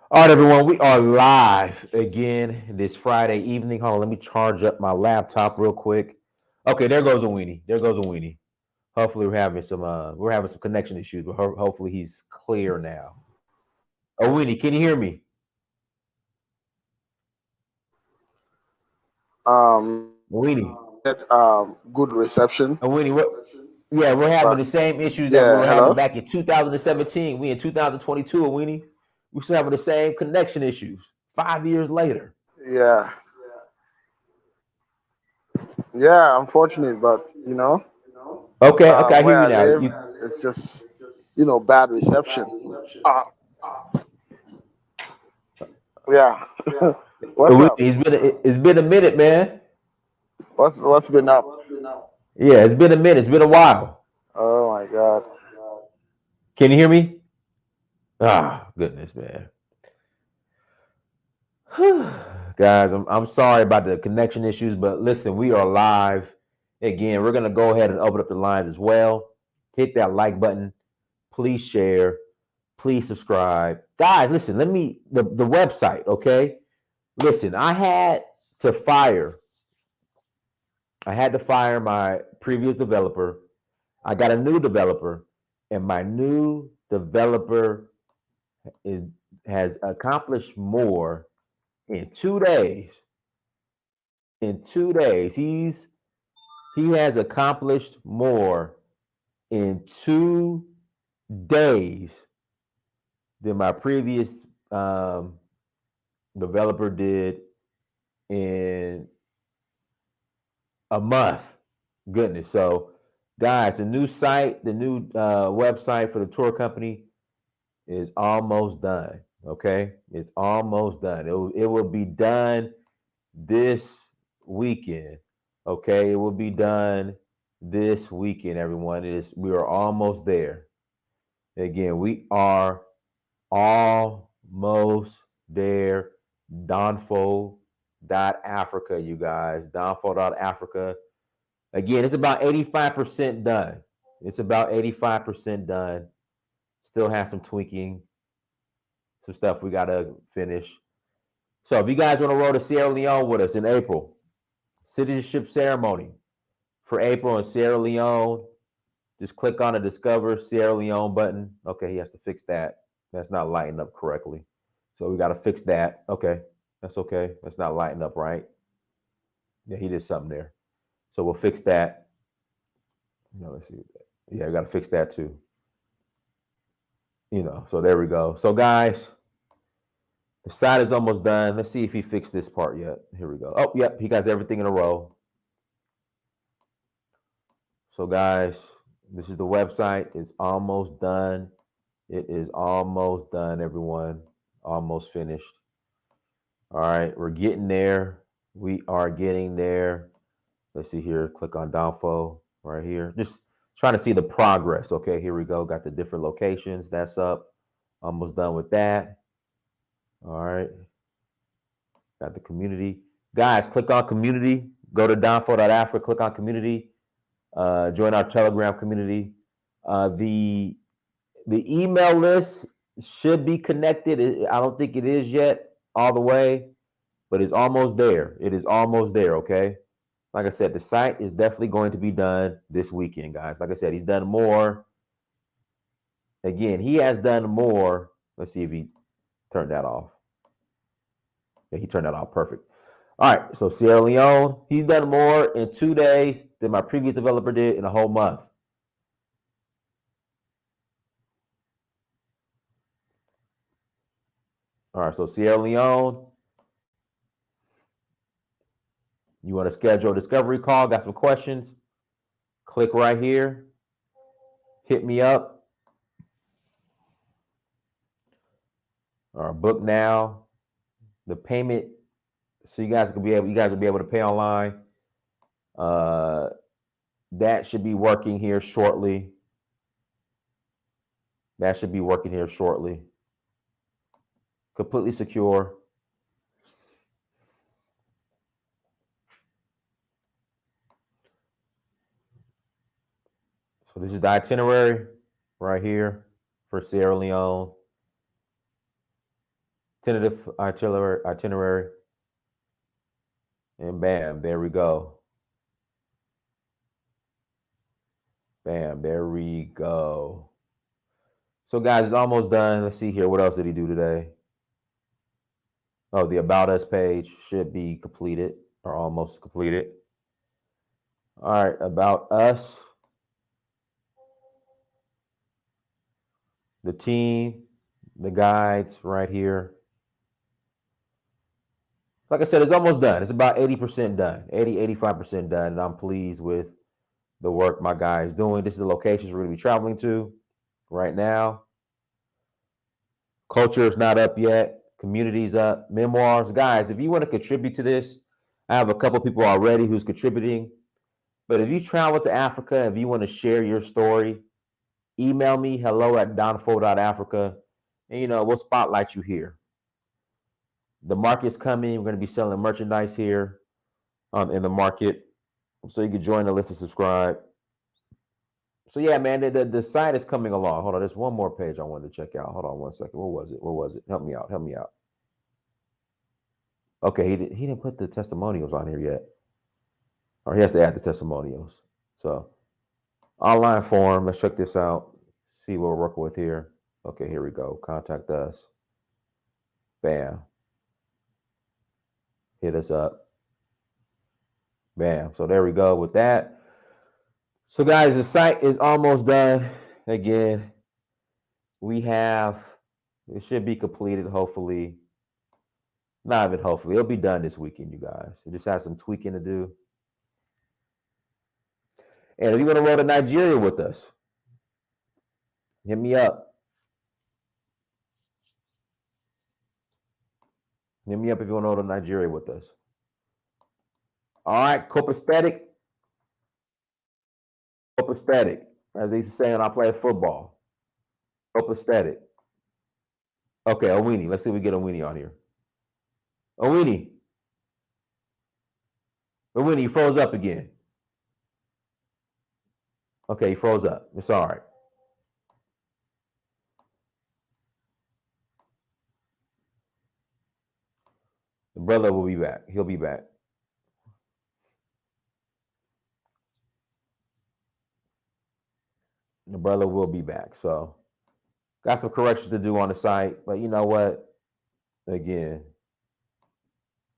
All right, everyone, we are live again this Friday evening. Hold on, let me charge up my laptop real quick. Okay, there goes a weenie. There goes a weenie. Hopefully, we're having some connection issues, but hopefully he's clear now. Oh, weenie, can you hear me? Weenie, Not yet good reception, oh, weenie, what? Yeah, we're having but the same issues that we yeah, were having hello. back in 2017. We in 2022, oh, weenie. We're still having the same connection issues 5 years later. Yeah, yeah. Unfortunate, but Okay, I hear where you I now. live, it's just bad reception. Uh, yeah. What's Weenie, up? it's been a minute, man. What's been up? Yeah, it's been a minute. It's been a while. Oh my God. Can you hear me? Ah, goodness, man. Guys, I'm sorry about the connection issues, but listen, we are live again. We're gonna go ahead and open up the lines as well. Hit that like button. Please share. Please subscribe. Guys, listen, the website, okay? Listen, to fire. I had to fire my previous developer. I got a new developer, and my new developer is has accomplished more in 2 days. In 2 days, he has accomplished more in 2 days than my previous um, developer did in a month. Goodness. So, guys, the new website for the tour company is almost done. Okay, it's almost done. It will be done this weekend. Okay, it will be done this weekend. Everyone, we are almost there. Again, we are almost there. Donfo Africa, you guys. Donfo Africa. Again, it's about 85% done. It's about 85% done. Still has some tweaking, some stuff we gotta finish. So if you guys want to roll to Sierra Leone with us in April, citizenship ceremony for April in Sierra Leone, just click on the Discover Sierra Leone button. Okay, he has to fix that. That's not lighting up correctly. So we got to fix that. Okay, that's okay. That's not lighting up right. Yeah, he did something there. So we'll fix that. Let's see. Yeah, we got to fix that too. So there we go. So guys, the side is almost done. Let's see if he fixed this part yet. Here we go. Oh, yep, he got everything in a row. So guys, this is the website. It's almost done. It is almost done, everyone. Almost finished. All right, we're getting there. We are getting there. Let's see here. Click on Downfo right here. Just trying to see the progress. Okay, here we go. Got the different locations. That's up. Almost done with that. All right. Got the community. Guys, click on community. Go to downfo.africa. Click on community. Join our Telegram community. The email list should be connected. I don't think it is yet all the way, but it's almost there. It is almost there. Okay. Like I said, the site is definitely going to be done this weekend, guys. Like I said, he's done more. Again, he has done more. Let's see if he turned that off. Yeah, he turned that off. Perfect. All right. So Sierra Leone, he's done more in 2 days than my previous developer did in a whole month. All right. So Sierra Leone, you want to schedule a discovery call? Got some questions? Click right here. Hit me up or book now. The payment, so you guys will be able to pay online. Uh, that should be working here shortly. That should be working here shortly. Completely secure. So this is the itinerary right here for Sierra Leone. Tentative itinerary. And bam, there we go. Bam, there we go. So guys, it's almost done. Let's see here. What else did he do today? Oh, the About Us page should be completed or almost completed. All right, About Us. The team, the guides right here. Like I said, it's almost done. It's about 80% done, 85% done. And I'm pleased with the work my guy is doing. This is the locations we're going to be traveling to right now. Culture is not up yet. Community's up. Memoirs. Guys, if you want to contribute to this, I have a couple people already who's contributing. But if you travel to Africa, if you want to share your story, email me, hello@donfo.africa. And, we'll spotlight you here. The market's coming. We're going to be selling merchandise here in the market. So you can join the list and subscribe. So yeah, man, the site is coming along. Hold on, there's one more page I wanted to check out. Hold on one second. What was it? Help me out. Okay, he didn't put the testimonials on here yet. Or he has to add the testimonials. So online form, let's check this out. See what we're working with here. Okay, here we go. Contact us. Bam. Hit us up. Bam. So there we go with that. So guys, the site is almost done. Again, it should be completed, hopefully. Not even hopefully. It'll be done this weekend, you guys. It just has some tweaking to do. And if you want to roll to Nigeria with us, hit me up. Hit me up if you want to roll to Nigeria with us. All right, copacetic. As they used to say when I play football. Copacetic. Okay, Awini. Let's see if we get Awini on here. Awini, you froze up again. Okay, you froze up. It's all right. The brother will be back. He'll be back. The brother will be back. So, got some corrections to do on the site. But you know what? Again,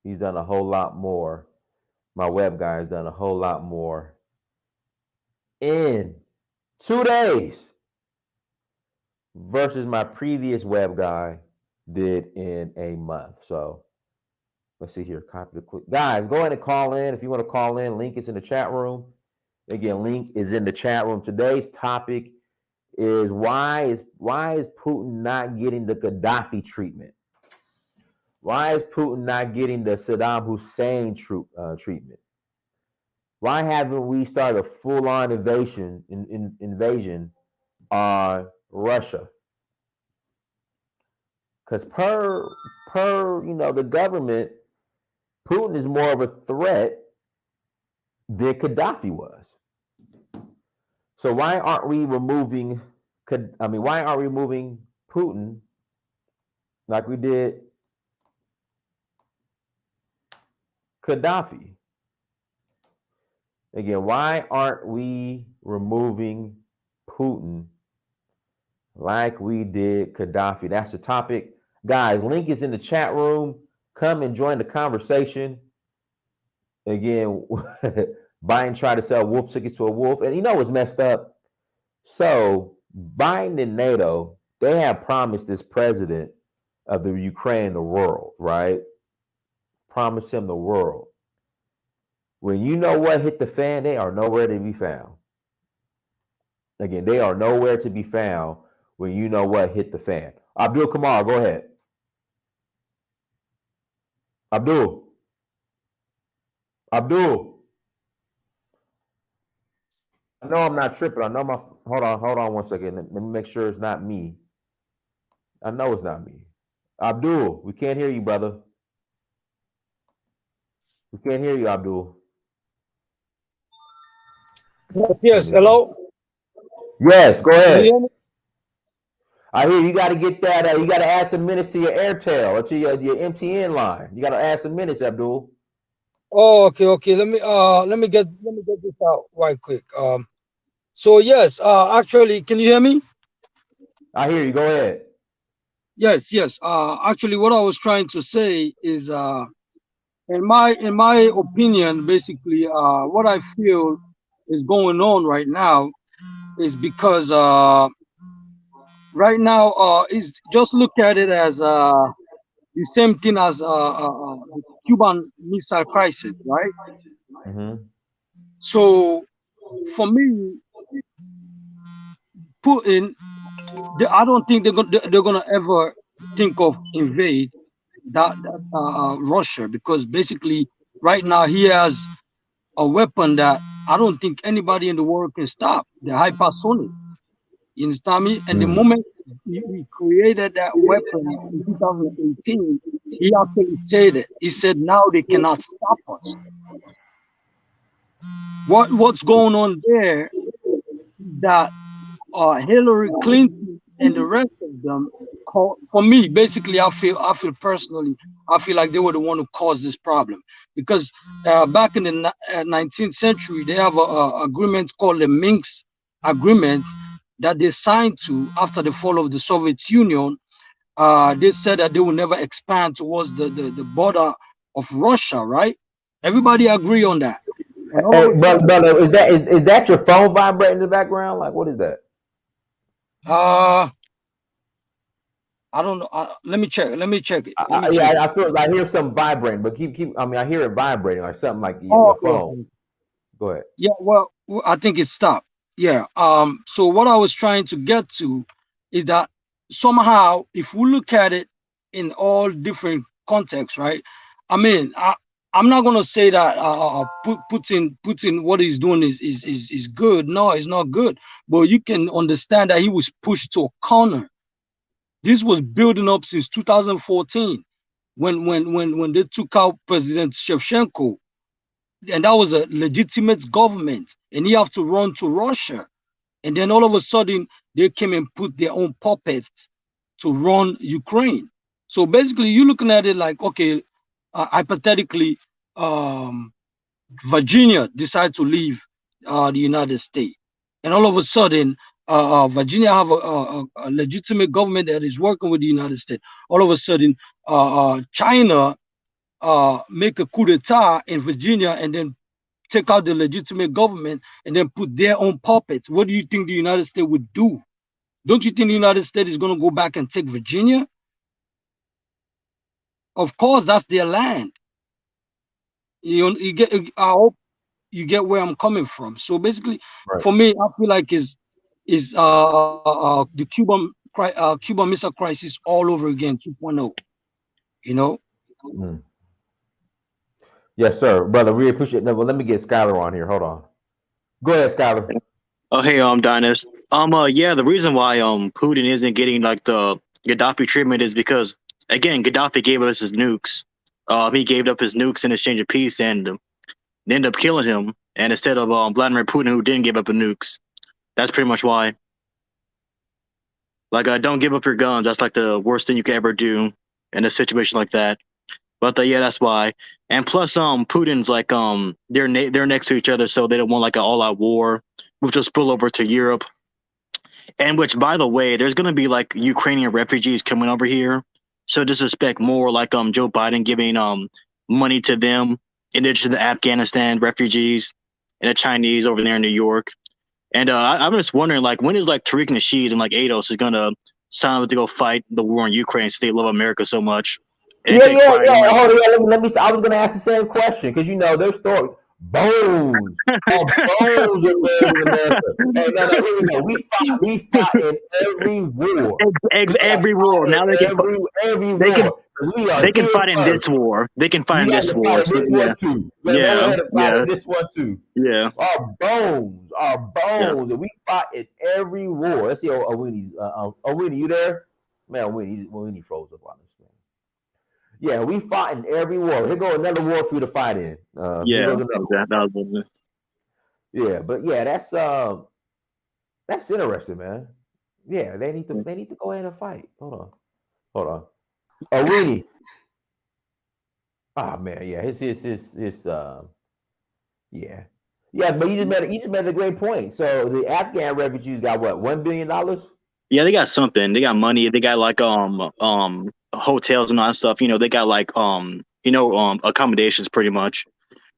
he's done a whole lot more. My web guy has done a whole lot more in 2 days versus my previous web guy did in a month. So let's see here. Copy the clip. Guys, go ahead and call in. If you want to call in, link is in the chat room. Again, link is in the chat room. Today's topic is why is Putin not getting the Gaddafi treatment? Why is Putin not getting the Saddam Hussein treatment? Why haven't we started a full-on invasion on Russia? Because per the government, Putin is more of a threat than Gaddafi was. So why aren't we removing Putin like we did Gaddafi? Again, why aren't we removing Putin like we did Gaddafi? That's the topic. Guys, link is in the chat room. Come and join the conversation. Again, Biden tried to sell wolf tickets to a wolf. And you know what's messed up? So Biden and NATO, they have promised this president of the Ukraine the world, right? Promised him the world. When you know what hit the fan, they are nowhere to be found. Again, they are nowhere to be found when you know what hit the fan. Abdul Kamar, go ahead. Abdul. I know I'm not tripping. I know my. Hold on 1 second. Let me make sure it's not me. I know it's not me. Abdul, we can't hear you, brother. We can't hear you, Abdul. Yes, hello? Yes, go ahead. I hear you got to get that. You got to add some minutes to your Airtel or to your MTN line. You got to add some minutes, Abdul. Oh, okay, okay. Let me get this out right quick. So yes, actually, can you hear me? I hear you. Go ahead. Yes, yes. Actually, what I was trying to say is, in my opinion, basically, what I feel is going on right now is because right now, is just look at it as the same thing as the Cuban Missile Crisis, right? Mm-hmm. So for me, Putin, I don't think they're gonna ever think of invade that Russia, because basically right now he has a weapon that I don't think anybody in the world can stop. The hypersonic. You understand me? And the Mm. moment he created that weapon in 2018, he actually said it. He said now they cannot stop us. What's going on there, that Hillary Clinton and the rest of them for me, basically, I feel personally, I feel like they were the one who caused this problem, because back in the 19th century, they have a agreement called the Minsk Agreement that they signed to after the fall of the Soviet Union. They said that they will never expand towards the border of Russia, right? Everybody agree on that. And all Hey, of a brother, is that your phone vibrating in the background? Like, what is that? sudden, I don't know. Let me check. Let me check it. Let me check Yeah, it. I feel. I hear something vibrating, but keep. I mean, I hear it vibrating, like something like Oh, your okay, phone. okay. Go ahead. Yeah, well, I think it stopped. Yeah. So what I was trying to get to is that somehow, if we look at it in all different contexts, right? I mean, I'm not gonna say that Putin what he's doing is good. No, it's not good. But you can understand that he was pushed to a corner. This was building up since 2014, when they took out President Shevchenko, and that was a legitimate government, and he have to run to Russia, and then all of a sudden they came and put their own puppets to run Ukraine. So basically, you're looking at it like, okay, hypothetically, um, Virginia decided to leave the United States, and all of a sudden, Virginia have a legitimate government that is working with the United States. All of a sudden, China make a coup d'état in Virginia, and then take out the legitimate government, and then put their own puppets. What do you think the United States would do? Don't you think the United States is going to go back and take Virginia? Of course, that's their land. You get. I hope you get where I'm coming from. So basically, Right. for me, I feel like is the Cuban Missile Crisis all over again, 2.0. You know. Mm. Yes, sir, brother. Really appreciate that. Well, let me get Skylar on here. Hold on. Go ahead, Skylar. Oh, hey, Dynast. Yeah, the reason why Putin isn't getting like the Gaddafi treatment is because again, Gaddafi gave us his nukes. He gave up his nukes in exchange of peace, and they ended up killing him. And instead of Vladimir Putin, who didn't give up the nukes, that's pretty much why. Like, don't give up your guns. That's like the worst thing you could ever do in a situation like that. But yeah, that's why. And plus, Putin's like they're next to each other, so they don't want like an all-out war, which will spill over to Europe. And which, by the way, there's going to be like Ukrainian refugees coming over here. So just expect more like Joe Biden giving money to them in addition to the Afghanistan refugees and the Chinese over there in New York. And I'm just wondering, like, when is like Tariq Nasheed and like Ados is going to sign up to go fight the war in Ukraine since they love America so much and Yeah, take yeah, pride yeah. in like. Hold on. Yeah, let me. I was gonna ask the same question because you know their story. Bones. Oh, bones are made in America. Hey, no, here we go. We fought in every war. We have Every war fought now in every they can war. 'Cause we are they can here fight in this first. war. They can fight We in got this to war. fight in So this yeah, one too. We got to go yeah, ahead and fight yeah, in this one too. yeah, Our yeah. bones, and we fought in every war. Let's see, Awini's. Awini, you there? Man, Awini froze up on us, man. Yeah, we fought in every war. Here goes another war for you to fight in. Here Yeah, goes another one. that was Yeah, but yeah, that's interesting, man. Yeah, they need to go ahead and fight. Hold on. Awini. Oh man, yeah, it's yeah. Yeah, but you just made a great point. So the Afghan refugees got what, $1 billion? Yeah, they got something. They got money. They got like hotels and all that stuff. You know, they got like accommodations pretty much.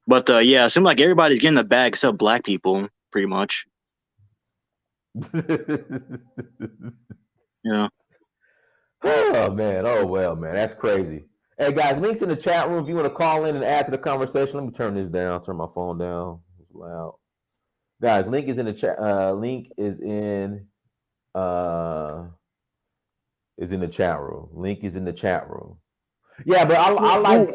But yeah, it seems like everybody's getting the bag except black people, pretty much. Yeah. Oh man, oh well, man, that's crazy. Hey guys, links in the chat room if you want to call in and add to the conversation. Let me turn this down, turn my phone down. It's loud. Guys, link is in the chat. Link uh is in the chat room. Link is in the chat room. Yeah, but I like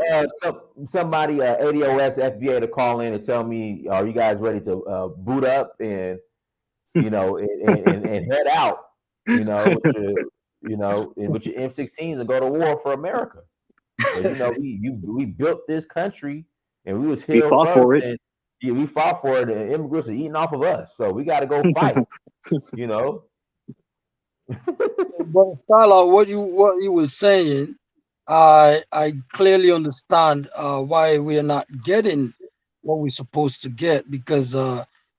somebody ADOS FBA to call in and tell me, are you guys ready to boot up and and head out, with your M16s and go to war for America? Because we built this country and we was We here fought first, for it. and we fought for it, and immigrants are eating off of us, so we got to go fight. you know. But Tyler, what you were saying, I clearly understand why we are not getting what we're supposed to get, because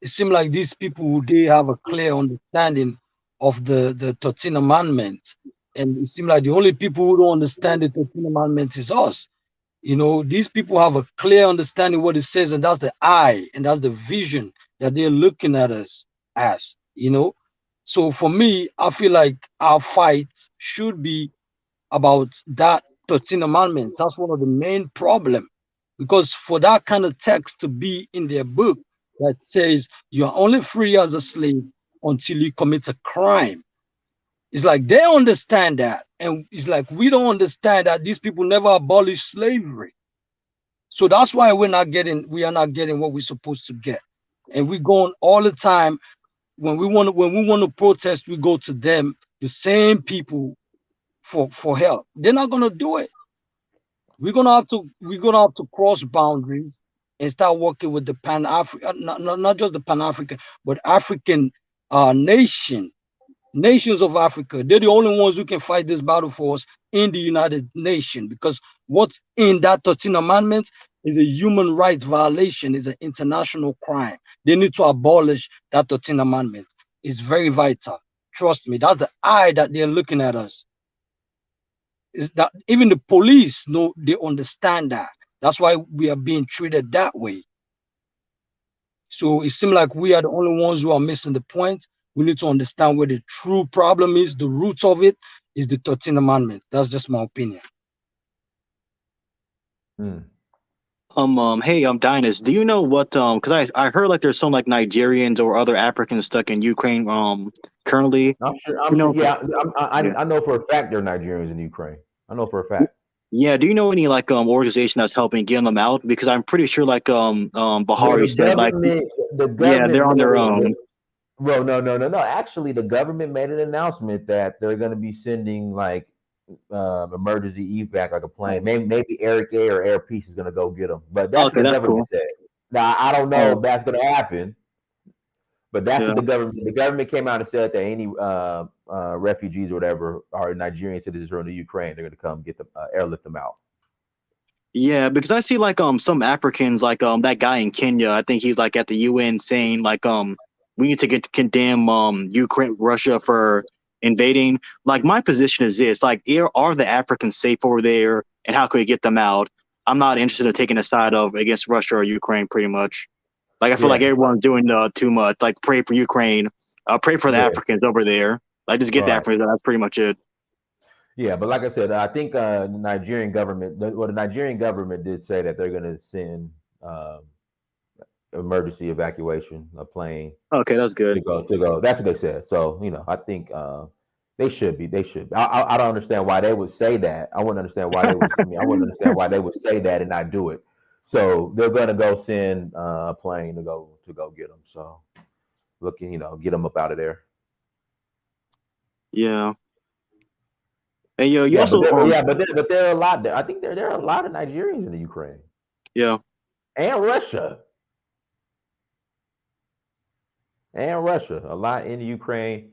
it seems like these people, they have a clear understanding of the 13 Amendments, and it seems like the only people who don't understand the 13 Amendments is us. These people have a clear understanding what it says, and that's the eye, and that's the vision that they're looking at us as. So for me, I feel like our fight should be about that 13 Amendments. That's one of the main problem, because for that kind of text to be in their book that says you are only free as a slave until you commit a crime, it's like they understand that, and it's like we don't understand that these people never abolished slavery. So that's why we are not getting what we're supposed to get. And we're going all the time. When we want to protest, we go to them, the same people, for help. They're not gonna do it. We're gonna have to cross boundaries and start working with the Pan African, not just the Pan African, but African nations of Africa. They're the only ones who can fight this battle for us in the United Nations, because what's in that 13 Amendment is a human rights violation, is an international crime. They need to abolish that 13 Amendment. It's very vital. Trust me, that's the eye that they're looking at us. Is that even the police know, they understand that. That's why we are being treated that way. So it seems like we are the only ones who are missing the point. We need to understand where the true problem is. The roots of it is the 13th Amendment. That's just my opinion. Hey, Dinus, do you know what? Because I heard like there's some like Nigerians or other Africans stuck in Ukraine. Currently, I'm sure. you know, Yeah, yeah, I know for a fact there are Nigerians in Ukraine. I know for a fact. yeah. Do you know any like organization that's helping get them out? Because I'm pretty sure like Well, Bahari said like the yeah, they're government on made their it. own. Well, no. Actually, the government made an announcement that they're going to be sending like emergency evac, like a plane. Maybe Eric A or Air Peace is going to go get them. But that's what Okay, the that's government cool. said. Now I don't know Oh, if that's going to happen, but that's yeah. what the government came out and said that any refugees or whatever are Nigerian citizens who are in the Ukraine, they're going to come get them, airlift them out. Yeah, because I see like some Africans like that guy in Kenya. I think he's like at the UN saying like we need to condemn Ukraine, Russia for invading. Like my position is this: like are the Africans safe over there, and how can we get them out? I'm not interested in taking a side of against Russia or Ukraine. Pretty much, like I feel like Yeah, everyone's doing too much. Like pray for Ukraine, pray for the yeah, Africans over there. Like just get the right. Africans. That's pretty much it. Yeah, but like I said, I think the Nigerian government, the Nigerian government did say that they're going to send emergency evacuation, a plane Okay, that's good. to go. That's what they said. So I think they should be. They should. I don't understand why they would say that. I wouldn't understand why they was. I mean, I wouldn't understand why they would say that and not do it. So they're going to go send a plane to go get them. So looking, get them up out of there. Yeah. And yo, you Yeah, also but there are a lot. I think there are a lot of Nigerians in the Ukraine yeah. and Russia. A lot in the Ukraine.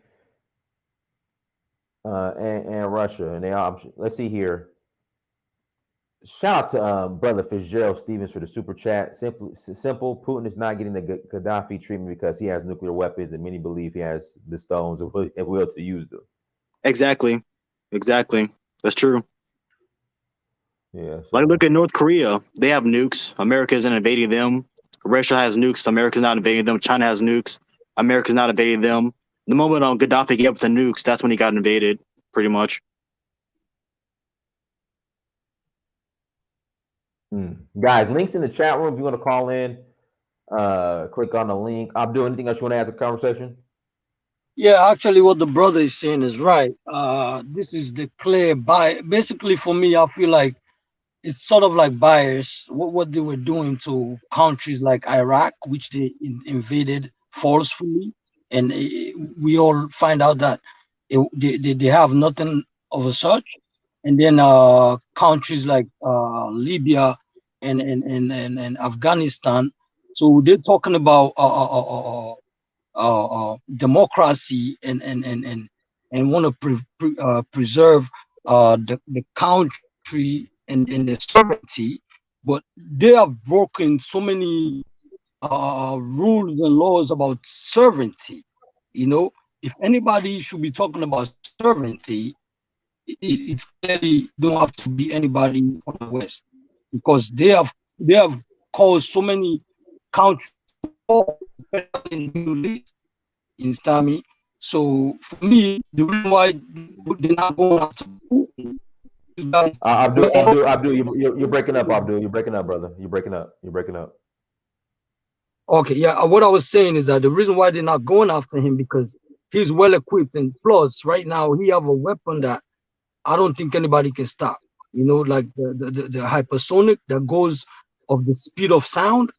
and Russia, and they are. Let's see here. Shout out to brother Fitzgerald Stevens for the super chat. Simple. Putin is not getting the Gaddafi treatment because he has nuclear weapons, and many believe he has the stones and will to use them. Exactly. That's true. Yeah. So. Like, look at North Korea. They have nukes. America isn't invading them. Russia has nukes. America's not invading them. China has nukes. America's not invading them. The moment Gaddafi gave up the nukes, that's when he got invaded, pretty much. Guys, links in the chat room if you want to call in. Click on the link. Abdul, anything else you want to add to the conversation? Yeah, actually, what the brother is saying is right. This is the clear bias. Basically, for me, I feel like it's sort of like bias. What they were doing to countries like Iraq, which they invaded forcefully, and we all find out that they have nothing of a such. And then countries like Libya and Afghanistan. So they're talking about democracy and want to preserve the country and the sovereignty, but they have broken so many rules and laws about sovereignty. You know, if anybody should be talking about sovereignty, it's clearly don't have to be anybody from the West, because they have caused so many countries in the Middle East. You understand me? So for me, the reason why they're not going after Putin is that Abdul, you're breaking up, Abdul. You're breaking up, brother. You're breaking up. Okay, yeah. What I was saying is that the reason why they're not going after him because he's well equipped, and plus, right now he have a weapon that I don't think anybody can stop. You know, like the hypersonic that goes of the speed of sound.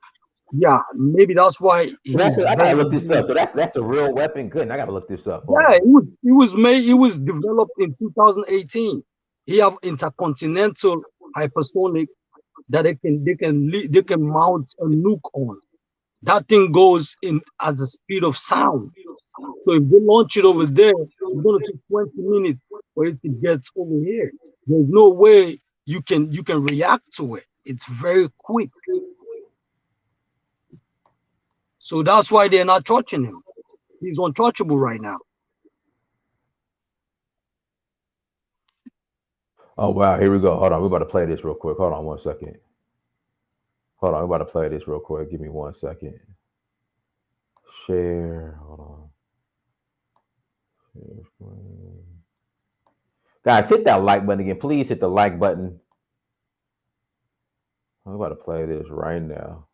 Yeah, maybe that's why I gotta look this up. So that's a real weapon. Good. I gotta look this up. Yeah, it was developed in 2018. He have intercontinental hypersonic that they can mount a nuke on. That thing goes in at the speed of sound. So if they launch it over there, it's gonna take 20 minutes for it to get over here. There's no way you can react to it. It's very quick. So that's why they're not touching him. He's untouchable right now. Oh wow, here we go. Hold on, we're about to play this real quick. Hold on 1 second. Hold on, we're about to play this real quick. Give me 1 second. Share. Hold on. Guys, hit that like button again. Please hit the like button. I'm about to play this right now.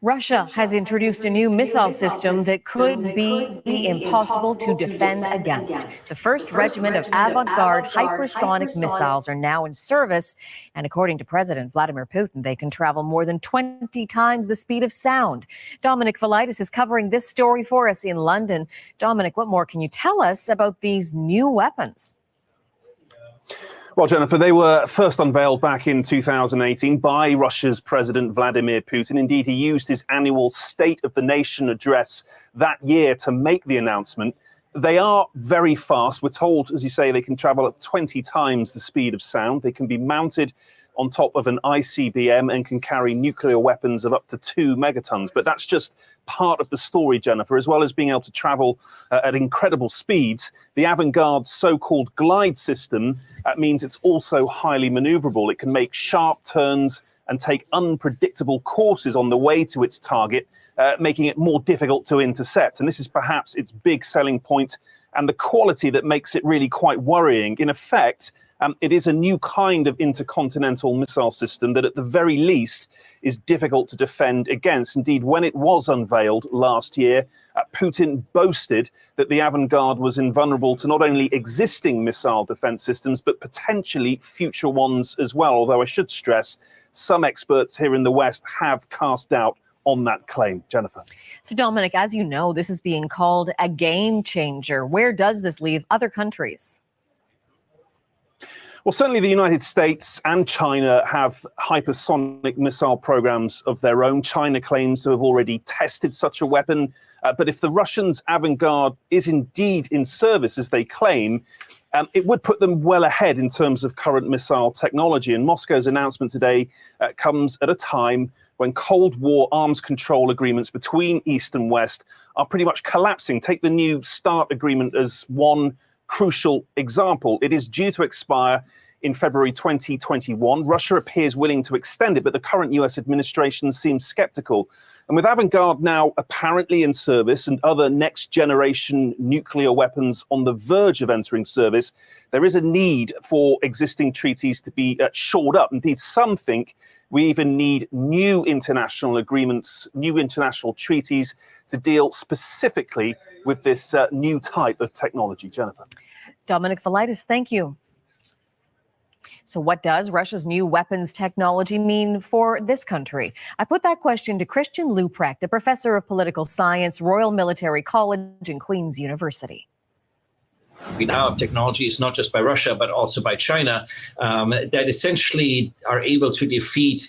Russia has introduced a new missile system that could be impossible to defend against. The first regiment of avant-garde hypersonic missiles are now in service, and according to President Vladimir Putin, they can travel more than 20 times the speed of sound. Dominic Velitis is covering this story for us in London. Dominic, what more can you tell us about these new weapons? Well, Jennifer, they were first unveiled back in 2018 by Russia's President Vladimir Putin. Indeed, he used his annual State of the Nation address that year to make the announcement. They are very fast. We're told, as you say, they can travel at 20 times the speed of sound. They can be mounted on top of an ICBM and can carry nuclear weapons of up to 2 megatons. But that's just part of the story, Jennifer. As well as being able to travel at incredible speeds, the avant-garde so-called glide system means it's also highly maneuverable. It can make sharp turns and take unpredictable courses on the way to its target, making it more difficult to intercept. And this is perhaps its big selling point and the quality that makes it really quite worrying. In effect, it is a new kind of intercontinental missile system that at the very least is difficult to defend against. Indeed, when it was unveiled last year, Putin boasted that the avant-garde was invulnerable to not only existing missile defense systems, but potentially future ones as well. Although I should stress, some experts here in the West have cast doubt on that claim. Jennifer. So Dominic, as you know, this is being called a game changer. Where does this leave other countries? Well, certainly the United States and China have hypersonic missile programs of their own. China claims to have already tested such a weapon. But if the Russians' avant-garde is indeed in service, as they claim, it would put them well ahead in terms of current missile technology. And Moscow's announcement today comes at a time when Cold War arms control agreements between East and West are pretty much collapsing. Take the New START agreement as one crucial example. It is due to expire in February 2021. Russia appears willing to extend it, but the current US administration seems skeptical. And with avant-garde now apparently in service and other next-generation nuclear weapons on the verge of entering service, there is a need for existing treaties to be shored up. Indeed, some think we even need new international agreements, new international treaties to deal specifically with this new type of technology. Jennifer. Dominic Velitis, thank you. So what does Russia's new weapons technology mean for this country? I put that question to Christian Luprecht, a professor of political science, Royal Military College and Queen's University. We now have technologies, not just by Russia, but also by China, that essentially are able to defeat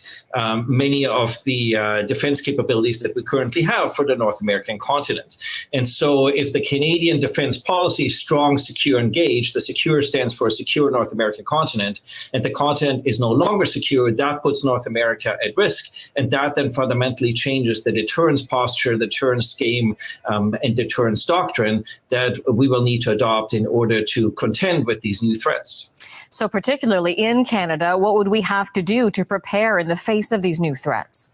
many of the defense capabilities that we currently have for the North American continent. And so if the Canadian defense policy is strong, secure, engaged, the secure stands for a secure North American continent, and the continent is no longer secure, that puts North America at risk. And that then fundamentally changes the deterrence posture, the deterrence game, and deterrence doctrine that we will need to adopt in order to contend with these new threats. So particularly in Canada, what would we have to do to prepare in the face of these new threats?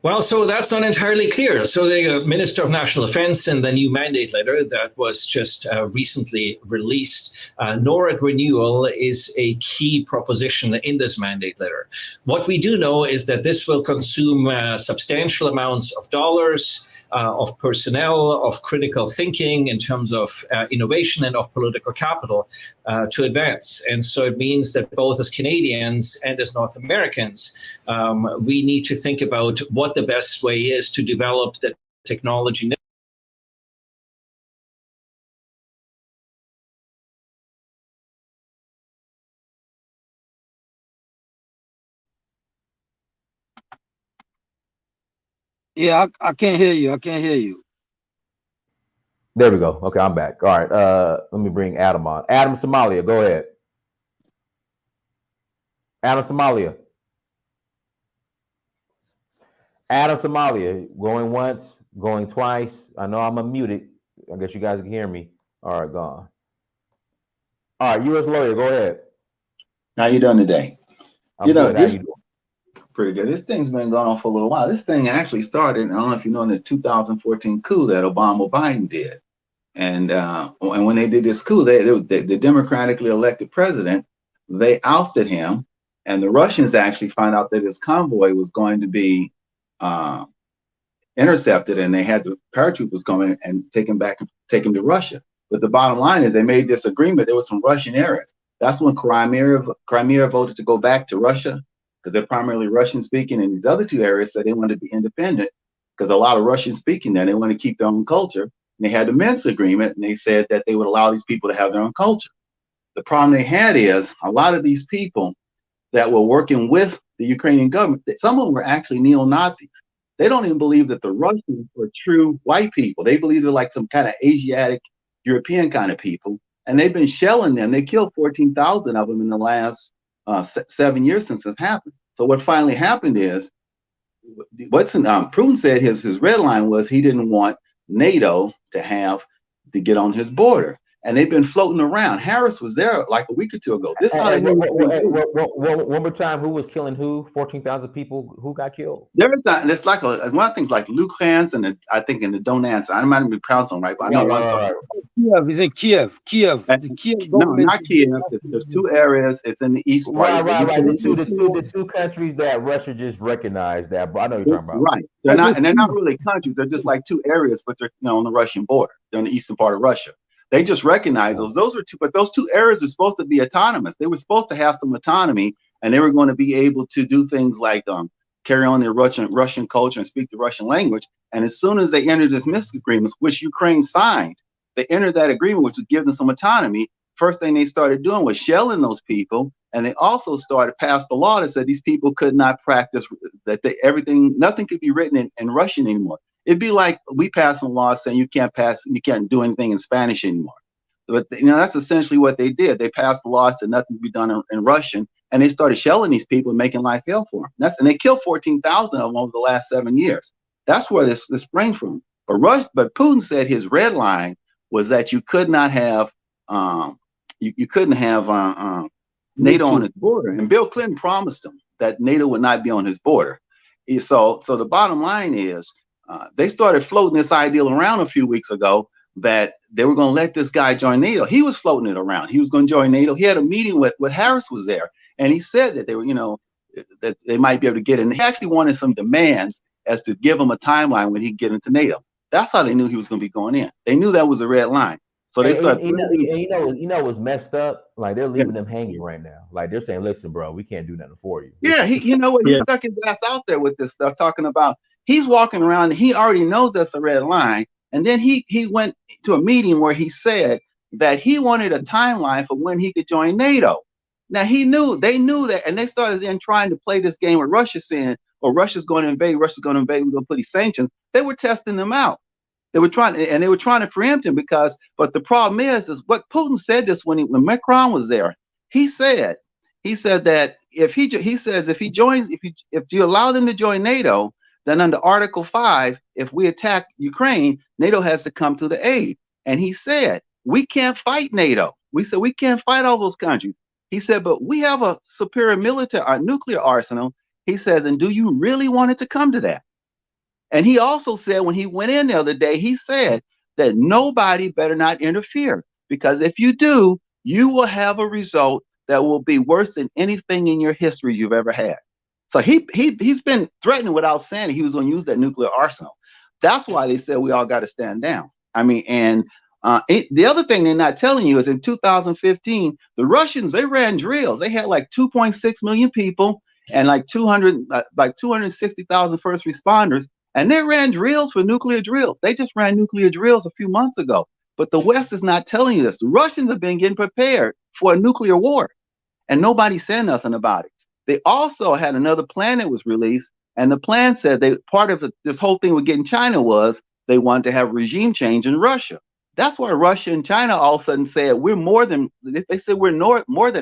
Well, so that's not entirely clear. So the Minister of National Defense in the new mandate letter that was just recently released, NORAD renewal is a key proposition in this mandate letter. What we do know is that this will consume substantial amounts of dollars, of personnel, of critical thinking in terms of innovation and of political capital to advance. And so it means that both as Canadians and as North Americans, we need to think about what the best way is to develop the technology. Yeah, I can't hear you. I can't hear you. There we go. Okay, I'm back. All right. Let me bring Adam on. Adam Somalia, go ahead. Adam Somalia. Adam Somalia, going once, going twice. I know I'm unmuted. I guess you guys can hear me. All right, gone. All right, U.S. lawyer, go ahead. How you doing today? I'm good. How you doing? Pretty good. This thing's been going on for a little while. This thing actually started, I don't know if you know, in the 2014 coup that Obama-Biden did. And when they did this coup, the democratically elected president, they ousted him. And the Russians actually found out that his convoy was going to be intercepted, and they had the paratroopers come in and take him to Russia. But the bottom line is they made this agreement. There was some Russian areas. That's when Crimea voted to go back to Russia, because they're primarily Russian speaking, and these other two areas said they wanted to be independent because a lot of Russian speaking there, they want to keep their own culture. And they had the Minsk agreement, and they said that they would allow these people to have their own culture. The problem they had is a lot of these people that were working with the Ukrainian government, some of them were actually neo-Nazis. They don't even believe that the Russians are true white people. They believe they're like some kind of Asiatic, European kind of people. And they've been shelling them. They killed 14,000 of them in the last 7 years since it happened. So what finally happened is, Putin said his red line was he didn't want NATO to get on his border. And they've been floating around. Harris was there like a week or two ago. This is how they knew. One more time, who was killing who? 14,000 people. Who got killed? There's like one of things like Luhansk and I think in the Donetsk. I might be pronouncing right, but I know one. Kiev is in Kiev. Kiev. No, not Kiev. There's two areas. It's in the east part. Right. The two countries that Russia just recognized. That, but I know you're talking about. Right. They're not really countries. They're just like two areas, but they're on the Russian border. They're in the eastern part of Russia. They just recognize those were two, but those two areas are supposed to be autonomous. They were supposed to have some autonomy, and they were going to be able to do things like carry on their Russian culture and speak the Russian language. And as soon as they entered this Minsk agreement, which Ukraine signed, they entered that agreement, which would give them some autonomy. first thing they started doing was shelling those people, and they also started passed a law that said these people could not practice, that nothing could be written in Russian anymore. It'd be like we passed a law saying you can't do anything in Spanish anymore. But that's essentially what they did. They passed a law that said nothing to be done in Russian, and they started shelling these people and making life hell for them. And they killed 14,000 of them over the last 7 years. That's where this sprang from. But Putin said his red line was that you could not have you couldn't have NATO on his border, and Bill Clinton promised him that NATO would not be on his border. So the bottom line is they started floating this ideal around a few weeks ago that they were going to let this guy join NATO. He was floating it around. He was going to join NATO. He had a meeting with Harris was there, and he said that they were, that they might be able to get in. He actually wanted some demands as to give him a timeline when he could get into NATO. That's how they knew he was going to be going in. They knew that was a red line. So they started. What's messed up? Like they're leaving them hanging right now. Like they're saying, "Listen, bro, we can't do nothing for you." Yeah, he stuck his ass out there with this stuff, talking about he's walking around and he already knows that's a red line. And then he went to a meeting where he said that he wanted a timeline for when he could join NATO. Now they knew that, and they started then trying to play this game with Russia, saying, "Oh, Russia's going to invade. We're going to put these sanctions." They were testing them out. They were trying to preempt him but the problem is what Putin said this when Macron was there. He said that if you allow them to join NATO, then under Article 5, if we attack Ukraine, NATO has to come to the aid. And he said, we can't fight NATO. We said we can't fight all those countries. He said, but we have a superior nuclear arsenal. He says, and do you really want it to come to that? And he also said when he went in the other day, he said that nobody better not interfere, because if you do, you will have a result that will be worse than anything in your history you've ever had. So he's been threatening without saying he was going to use that nuclear arsenal. That's why they said we all got to stand down. I mean, and the other thing they're not telling you is in 2015, the Russians, they ran drills. They had like 2.6 million people and like 260,000 first responders. And they ran drills for nuclear drills. They just ran nuclear drills a few months ago. But the West is not telling you this. The Russians have been getting prepared for a nuclear war, and nobody said nothing about it. They also had another plan that was released, and the plan said part of this whole thing with getting China was they wanted to have regime change in Russia. That's why Russia and China all of a sudden said we're more than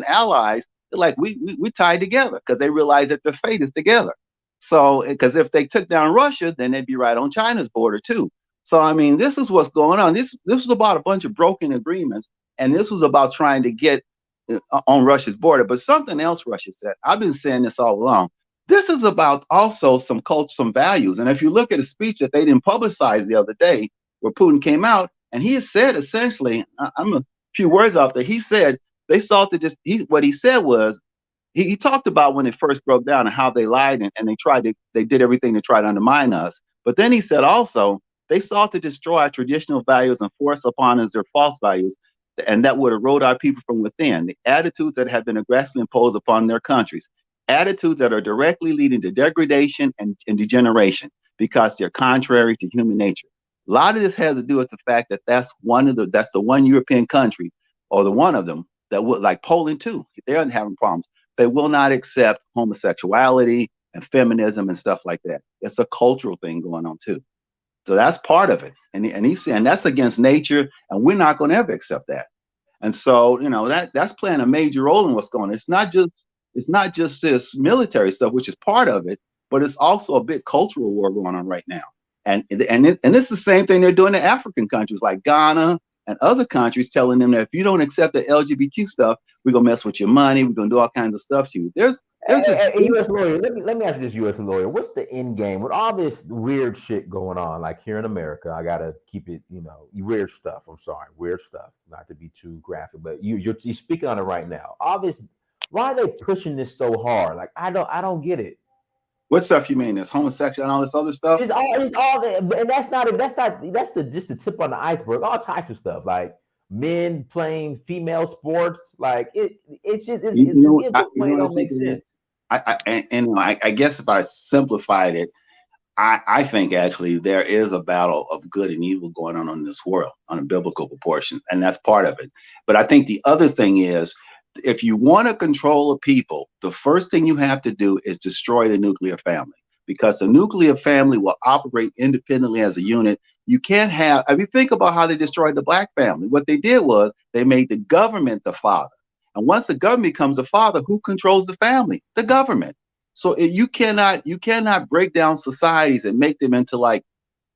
allies. They're like we tied together because they realized that their fate is together. So, because if they took down Russia, then they'd be right on China's border too. So, I mean, this is what's going on. This was about a bunch of broken agreements, and this was about trying to get on Russia's border. But something else Russia said, I've been saying this all along. This is about also some culture, some values. And if you look at a speech that they didn't publicize the other day, where Putin came out, and he said essentially, I'm a few words out there. He said they sought to what he said was. He talked about when it first broke down and how they lied and they did everything to try to undermine us. But then he said also they sought to destroy our traditional values and force upon us their false values, and that would erode our people from within. The attitudes that have been aggressively imposed upon their countries, attitudes that are directly leading to degradation and degeneration because they're contrary to human nature. A lot of this has to do with the fact that that's the one European country, or the one of them that would, like Poland too. They're having problems. They will not accept homosexuality and feminism and stuff like that. It's a cultural thing going on too. So that's part of it. And he's saying that's against nature, and we're not going to ever accept that. And so, that's playing a major role in what's going on. It's not just this military stuff, which is part of it, but it's also a big cultural war going on right now. And it's the same thing they're doing in African countries like Ghana and other countries, telling them that if you don't accept the LGBT stuff, we're gonna mess with your money. We're gonna do all kinds of stuff to you. There's just U.S. lawyer. Let me ask you this, U.S. lawyer. What's the end game with all this weird shit going on? Like here in America, I gotta keep it, weird stuff. I'm sorry, weird stuff. Not to be too graphic, but you're speaking on it right now. All this, why are they pushing this so hard? Like I don't get it. What stuff you mean? There's homosexual and all this other stuff? It's all that, and that's just the tip on the iceberg. All types of stuff like men playing female sports, like it don't make sense. I guess if I simplified it, I think actually there is a battle of good and evil going on in this world on a biblical proportion, and that's part of it. But I think the other thing is, if you want to control a people, the first thing you have to do is destroy the nuclear family, because the nuclear family will operate independently as a unit. You can't have, if you think about how they destroyed the black family, what they did was they made the government the father. And once the government becomes the father, who controls the family? The government. So you cannot break down societies and make them into, like,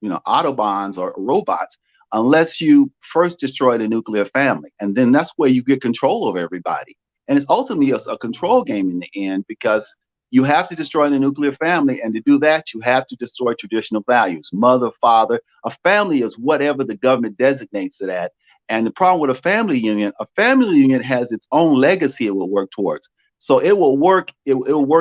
Autobahns or robots, unless you first destroy the nuclear family. And then that's where you get control over everybody. And it's ultimately a control game in the end, because you have to destroy the nuclear family. And to do that, you have to destroy traditional values, mother, father. A family is whatever the government designates it at. And the problem with a family union has its own legacy it will work towards. So it will work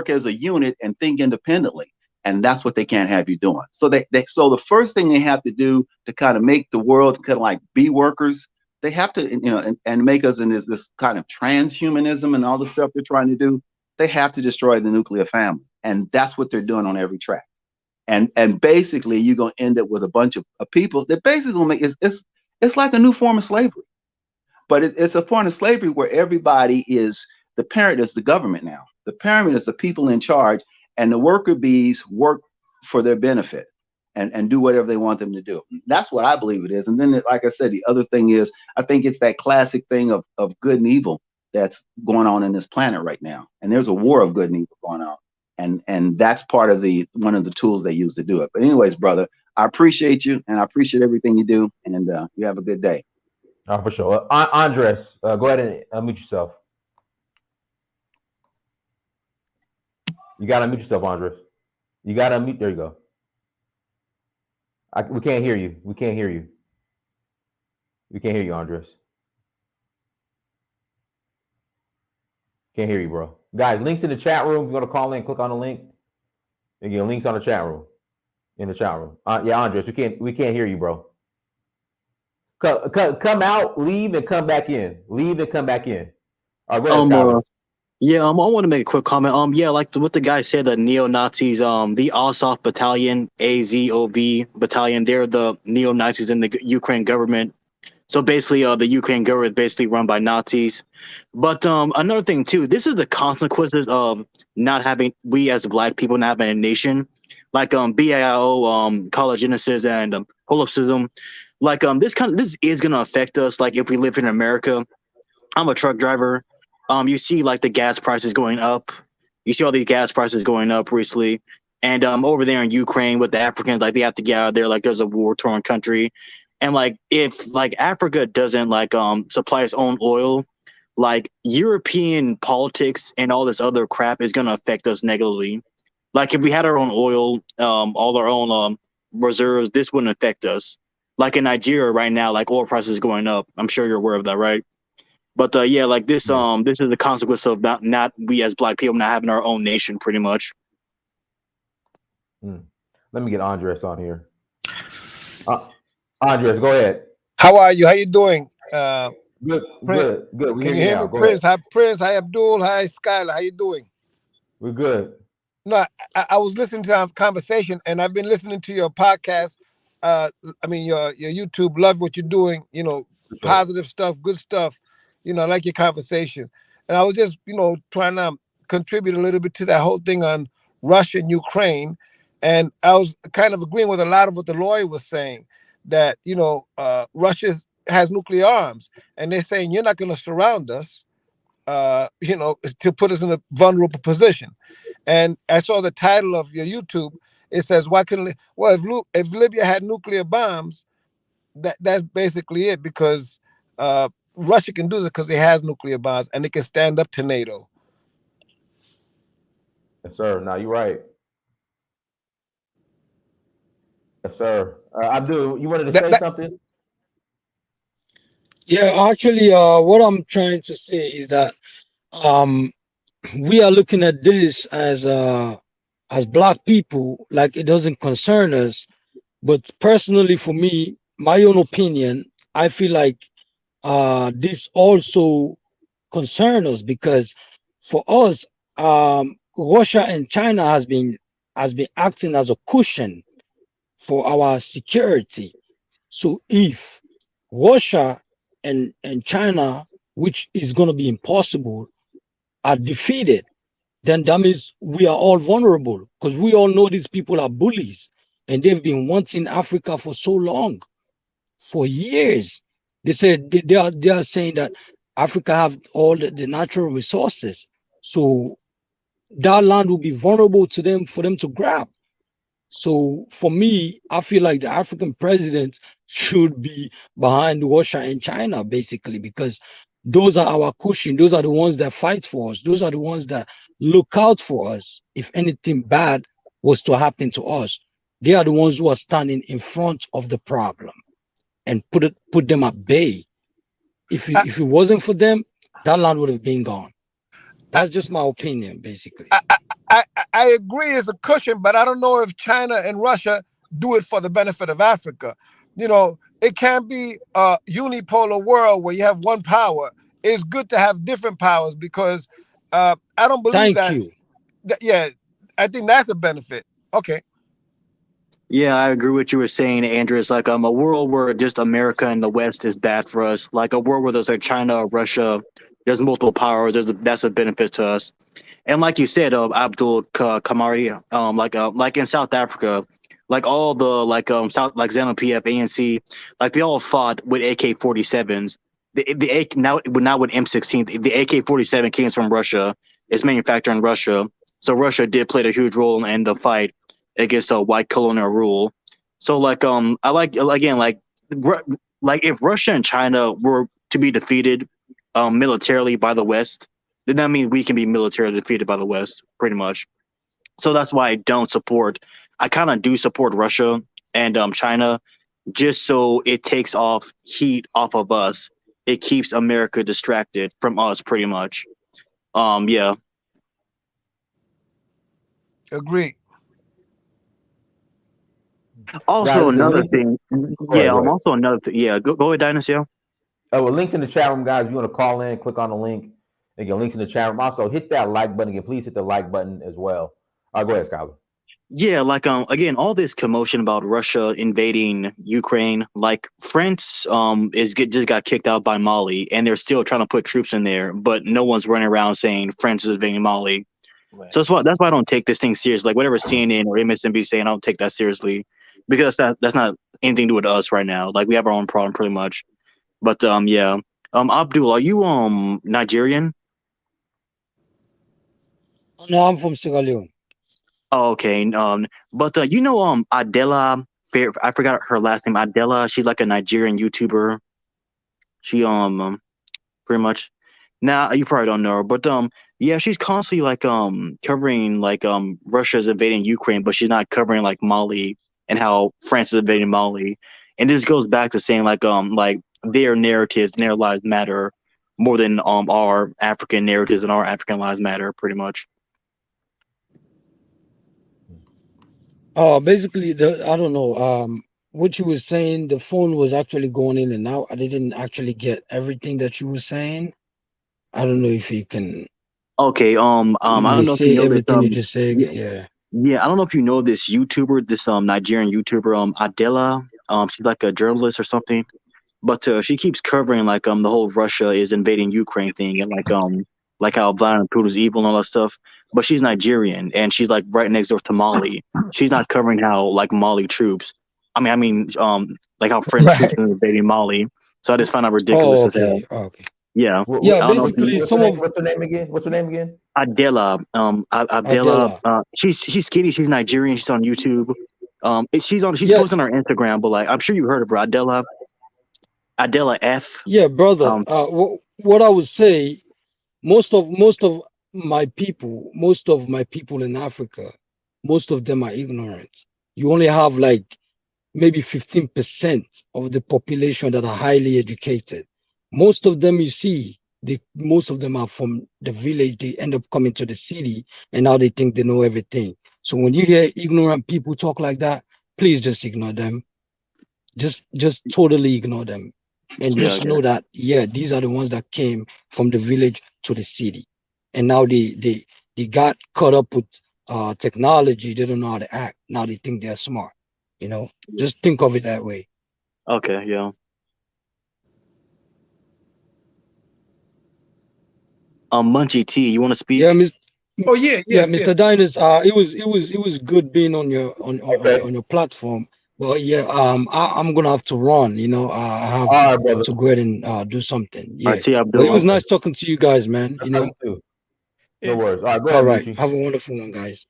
as a unit and think independently. And that's what they can't have you doing. So so the first thing they have to do to kind of make the world kind of like be workers, they have to, and make us in this kind of transhumanism and all the stuff they're trying to do. They have to destroy the nuclear family. And that's what they're doing on every track. And basically you're going to end up with a bunch of people that basically make it's like a new form of slavery. But it's a form of slavery where everybody is, the parent is the government now. The parent is the people in charge, and the worker bees work for their benefit and do whatever they want them to do. That's what I believe it is. And then, like I said, the other thing is, I think it's that classic thing of good and evil that's going on in this planet right now. And there's a war of good and evil going on. And that's part of one of the tools they use to do it. But anyways, brother, I appreciate you, and I appreciate everything you do. And you have a good day. Oh, for sure. Andres, go ahead and unmute yourself. You got to unmute yourself, Andres. You got to unmute. There you go. We can't hear you. We can't hear you. We can't hear you, Andres. Can't hear you, bro. Guys, links in the chat room. If you want to call in, click on the link. And get links on the chat room. In the chat room. Yeah, Andres, we can't hear you, bro. Come out, leave, and come back in. Leave and come back in. All right, go ahead, I want to make a quick comment. Yeah, like what the guy said, the neo-Nazis, the Azov Battalion, AZOV Battalion, they're the neo-Nazis in the Ukraine government. So basically, the Ukraine government is basically run by Nazis. But another thing too, this is the consequences of not having, we as Black people not having a nation, like BIO, college genesis, and holism. Like this is gonna affect us. Like if we live in America, I'm a truck driver. You see like the gas prices going up. You see all these gas prices going up recently. And over there in Ukraine with the Africans, like they have to get out of there. Like there's a war-torn country. And like if like Africa doesn't like supply its own oil, like European politics and all this other crap is gonna affect us negatively. Like if we had our own oil, all our own reserves, this wouldn't affect us. Like in Nigeria right now, like oil prices going up. I'm sure you're aware of that, right? But yeah, like this is the consequence of not we as Black people not having our own nation, pretty much. Let me get Andres on here. Andres, go ahead. How are you? How you doing? Good. We Can you hear me, Prince? Hi, Prince. Hi, Abdul. Hi, Skylar. How you doing? We're good. No, I was listening to our conversation, and I've been listening to your podcast. I mean, your YouTube. Love what you're doing. Positive stuff, good stuff. I like your conversation. And I was just, trying to contribute a little bit to that whole thing on Russia and Ukraine. And I was kind of agreeing with a lot of what the lawyer was saying, that, Russia has nuclear arms. And they're saying, you're not going to surround us, to put us in a vulnerable position. And I saw the title of your YouTube. It says, if Libya had nuclear bombs, that's basically it, because Russia can do this because it has nuclear bombs and it can stand up to NATO. Yes, sir. Now you're right. Yes, sir. Abdul, you wanted to say something? Yeah, actually, what I'm trying to say is that we are looking at this as Black people, like it doesn't concern us. But personally, for me, my own opinion, I feel like this also concerns us, because for us, Russia and China has been acting as a cushion for our security. So if Russia and China, which is going to be impossible, are defeated, then that means we are all vulnerable, because we all know these people are bullies and they've been wanting Africa for so long, for years. They said they are saying that Africa have all the natural resources, so that land will be vulnerable to them for them to grab. So for me, I feel like the African president should be behind Russia and China, basically, because those are our cushion. Those are the ones that fight for us. Those are the ones that look out for us if anything bad was to happen to us. They are the ones who are standing in front of the problem and put them at bay. If it wasn't for them, that land would have been gone. That's just my opinion, basically. I agree it's a cushion, but I don't know if China and Russia do it for the benefit of Africa. You know, it can't be a unipolar world where you have one power. It's good to have different powers, because I don't believe Thank you. Yeah, I think that's a benefit. Okay. Yeah, I agree with what you were saying, Andrew. It's like a world where just America and the West is bad for us. Like a world where there's like China, Russia, there's multiple powers. That's a benefit to us. And like you said, Abdul Kamari, like in South Africa, like all the South like ZANU PF, ANC, like they all fought with AK-47s. Now with M16, the AK-47 came from Russia. It's manufactured in Russia, so Russia did play a huge role in the fight against white colonial rule. So I like again like if Russia and China were to be defeated militarily by the West, then that means we can be militarily defeated by the West, pretty much. So that's why I kind of do support Russia and China, just so it takes off heat off of us. It keeps America distracted from us, pretty much. Yeah. Agree. Also Guys, another thing. Go Yeah, ahead. also another thing. Yeah, go ahead, Dynasty. Well, links in the chat room, guys. If you want to call in, click on the link. Again, links in the chat room. Also, hit that like button again. Please hit the like button as well. Go ahead, Skyler. Yeah, again, all this commotion about Russia invading Ukraine, like France just got kicked out by Mali, and they're still trying to put troops in there, but no one's running around saying France is invading Mali. Right. So that's why I don't take this thing seriously. Like whatever CNN or MSNBC saying, I don't take that seriously, because that's not anything to do with us right now. Like we have our own problem pretty much. But yeah. Abdul, are you Nigerian? No, I'm from Sierra Leone. Oh, okay. But Adela, I forgot her last name. Adela, she's like a Nigerian YouTuber. She pretty much. Now you probably don't know her, but yeah, she's constantly like covering like Russia's invading Ukraine, but she's not covering like Mali and how France is invading Mali. And this goes back to saying like their narratives and their lives matter more than our African narratives and our African lives matter, pretty much. Basically, I don't know. What you were saying, the phone was actually going in and out. I didn't actually get everything that you were saying. I don't know if you can. Okay. I don't know if you know everything this. You just said again. Yeah. Yeah, I don't know if you know this YouTuber, this Nigerian YouTuber, Adela. She's like a journalist or something, but she keeps covering like the whole Russia is invading Ukraine thing, and like how Vladimir Putin is evil and all that stuff. But she's Nigerian, and she's like right next door to Mali. She's not covering how like Mali troops. I mean, like how French troops are invading Mali. So I just found out ridiculous as hell. Okay. Yeah. Yeah. Basically, what's her name again? Adela. Adela. She's skinny. She's Nigerian. She's on YouTube. She's posting on her Instagram, but like I'm sure you heard of her, Adela F. Yeah, brother. What I would say, most of my people in Africa, most of them are ignorant. You only have like maybe 15% of the population that are highly educated. Most of them, you see, most of them are from the village. They end up coming to the city, and now they think they know everything. So when you hear ignorant people talk like that, please just ignore them. Just totally ignore them, and just know that these are the ones that came from the village to the city, and now they got caught up with technology. They don't know how to act. Now they think they're smart. You know, just think of it that way. Okay, yeah. Munchie T, you want to speak? Yeah, Miss. Oh yeah, Yeah, yes, yes. Mr. Diners. It was good being on your Okay. on your platform. Well, yeah. I'm gonna have to run. You know, I have All right, brother. to go ahead and do something. I Yeah. see But it Abdullah. was nice talking to you guys, man. You know. Too. No It, worries. All right, go All ahead, right. Mucci. Have a wonderful one, guys.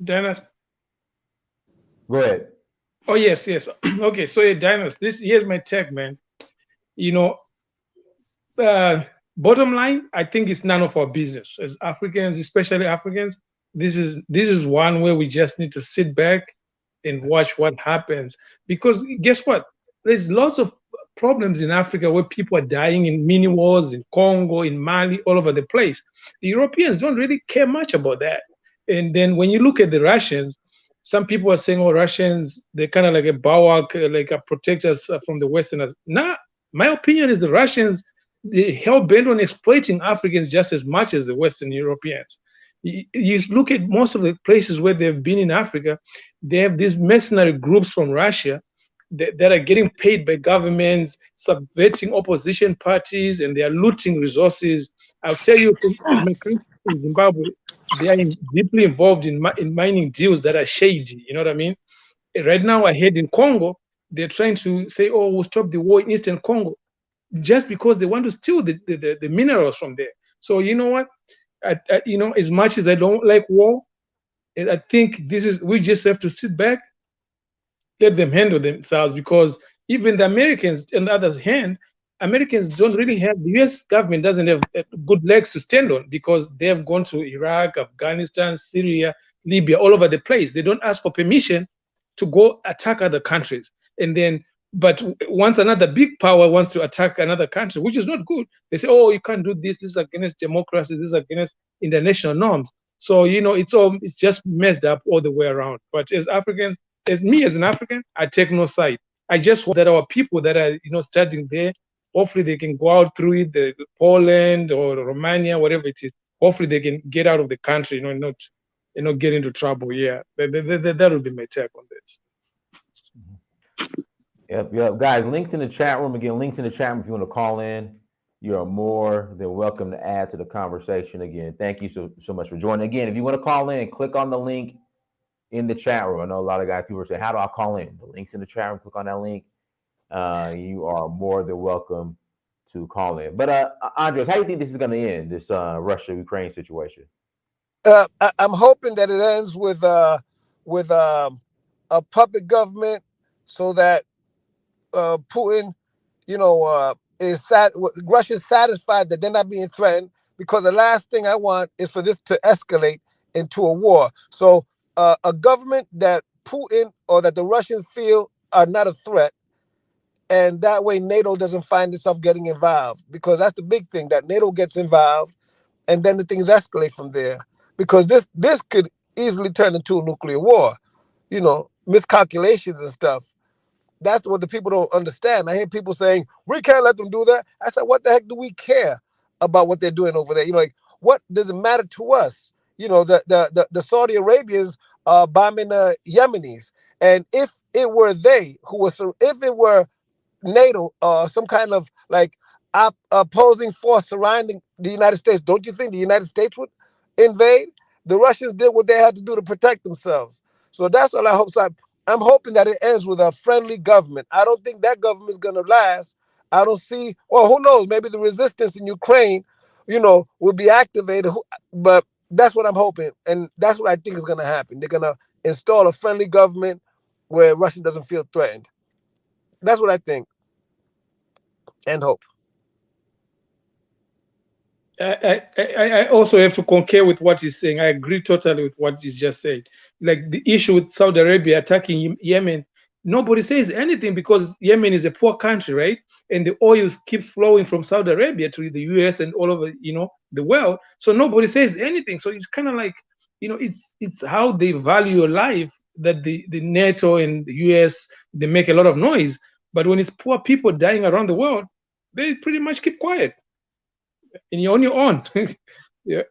Dennis. Go ahead. Oh yes, yes. Okay, so yeah, Dennis. Here's my take, man. You know, bottom line, I think it's none of our business as Africans, especially Africans. This is one where we just need to sit back and watch what happens. Because guess what? There's lots of problems in Africa where people are dying in mini wars in Congo, in Mali, all over the place. The Europeans don't really care much about that. And then when you look at the Russians, some people are saying, "Oh, Russians, they're kind of like a bulwark, like a protectors from the Westerners." Nah, my opinion is the Russians, they hell bent on exploiting Africans just as much as the Western Europeans. You look at most of the places where they've been in Africa, they have these mercenary groups from Russia that are getting paid by governments, subverting opposition parties, and they are looting resources. I'll tell you, in my country, in Zimbabwe, they are deeply involved in mining deals that are shady. You know what I mean? Right now, I heard in Congo, they're trying to say, "Oh, we'll stop the war in Eastern Congo," just because they want to steal the minerals from there. So you know what? You know, as much as I don't like war, I think we just have to sit back, let them handle themselves, because even the Americans, on the other hand, Americans don't really have, the US government doesn't have good legs to stand on, because they have gone to Iraq, Afghanistan, Syria, Libya, all over the place. They don't ask for permission to go attack other countries. And then, but once another big power wants to attack another country, which is not good, they say, "Oh, you can't do this. This is against democracy. This is against international norms." So, you know, it's just messed up all the way around. But as Africans, as me as an African, I take no side. I just hope that our people that are, you know, studying there, hopefully they can go out through it, the Poland or Romania, whatever it is. Hopefully they can get out of the country, you know, and not get into trouble. Yeah, that would be my take on this. Yep. Guys, links in the chat room. Again, links in the chat room if you want to call in. You are more than welcome to add to the conversation. Again, thank you so much for joining. Again, if you want to call in, click on the link in the chat room. I know a lot of guys, people are saying, "How do I call in?" The link's in the chat room. Click on that link. You are more than welcome to call in. But Andres, how do you think this is going to end, this Russia-Ukraine situation? I'm hoping that it ends with a puppet government, so that Putin, you know, Russia's satisfied that they're not being threatened, because the last thing I want is for this to escalate into a war. So a government that Putin or that the Russians feel are not a threat, and that way NATO doesn't find itself getting involved, because that's the big thing, that NATO gets involved and then the things escalate from there, because this could easily turn into a nuclear war, you know, miscalculations and stuff. That's what the people don't understand. I hear people saying, "We can't let them do that." I said, what the heck do we care about what they're doing over there? You know, like, what does it matter to us? You know, the Saudi Arabians bombing the Yemenis. And if it were they who was, if it were NATO, some kind of like opposing force surrounding the United States, don't you think the United States would invade? The Russians did what they had to do to protect themselves. So that's all I hope. So I'm hoping that it ends with a friendly government. I don't think that government is going to last. I don't see, well, who knows? Maybe the resistance in Ukraine, you know, will be activated. But that's what I'm hoping. And that's what I think is going to happen. They're going to install a friendly government where Russia doesn't feel threatened. That's what I think and hope. I also have to concur with what he's saying. I agree totally with what he's just said. Like the issue with Saudi Arabia attacking Yemen, nobody says anything because Yemen is a poor country, right? And the oil keeps flowing from Saudi Arabia to the US and all over, you know, the world. So nobody says anything. So it's kind of like, you know, it's how they value your life that the NATO and the US, they make a lot of noise. But when it's poor people dying around the world, they pretty much keep quiet. And you're on your own. Yeah.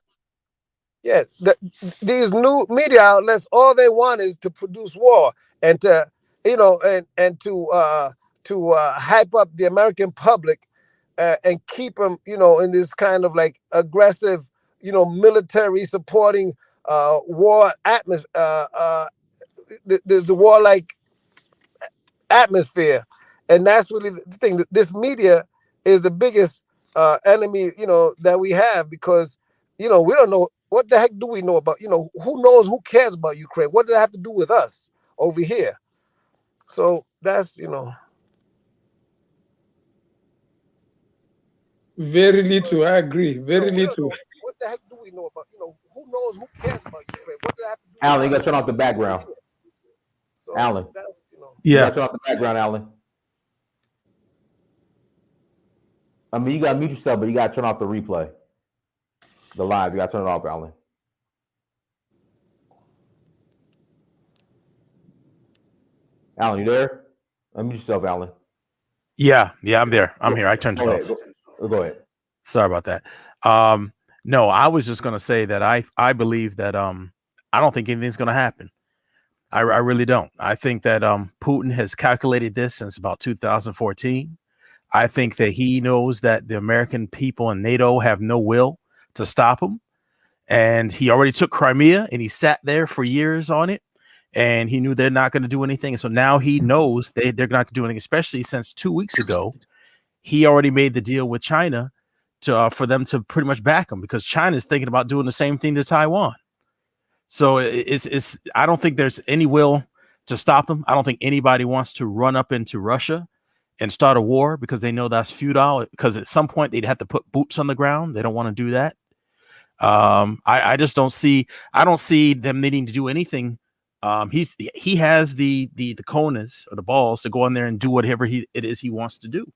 Yeah, these new media outlets, all they want is to produce war and to, and to hype up the American public and keep them, in this kind of like aggressive, military supporting war atmosphere. There's a warlike atmosphere, and that's really the thing. This media is the biggest enemy, that we have, because we don't know what the heck do we know about, who knows, who cares about Ukraine? What does it have to do with us over here? So that's Very little. I agree. Very little. what the heck do we know about, who knows, who cares about Ukraine? What does it have to do with Alan, you us? gotta turn off the background. So Alan. that's, You Yeah. gotta turn off the background, Alan. I mean, you gotta mute yourself, but you gotta turn off the replay. The live, you gotta turn it off, Alan. Alan, you there? Unmute yourself, Alan. Yeah, I'm there. I'm here. I turned it Go off. ahead. Go ahead. Sorry about that. No, I was just gonna say that I believe that I don't think anything's gonna happen. I really don't. I think that Putin has calculated this since about 2014. I think that he knows that the American people and NATO have no will to stop him. And he already took Crimea and he sat there for years on it. And he knew they're not going to do anything. So now he knows they're not going to do anything, especially since 2 weeks ago, he already made the deal with China for them to pretty much back him, because China is thinking about doing the same thing to Taiwan. So it's I don't think there's any will to stop them. I don't think anybody wants to run up into Russia and start a war, because they know that's futile, because at some point they'd have to put boots on the ground. They don't want to do that. I just don't see them needing to do anything. He has the cojones or the balls to go in there and do whatever it is he wants to do.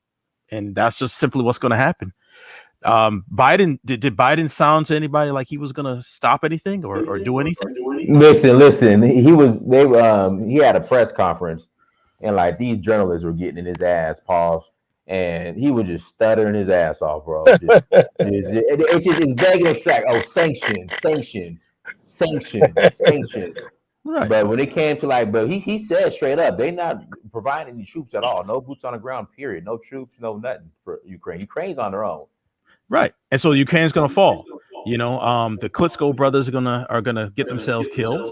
And that's just simply what's going to happen. Biden, did Biden sound to anybody like he was going to stop anything or do anything? Listen, he had a press conference, and like these journalists were getting in his ass, pause, and he was just stuttering his ass off, bro. It's begging abstract. Oh, sanctions. Right. But when it came to but he said straight up, they're not providing any troops at all. No boots on the ground, period. No troops, no nothing for Ukraine. Ukraine's on their own. Right. And so Ukraine's gonna fall. The Klitschko brothers are gonna get themselves killed.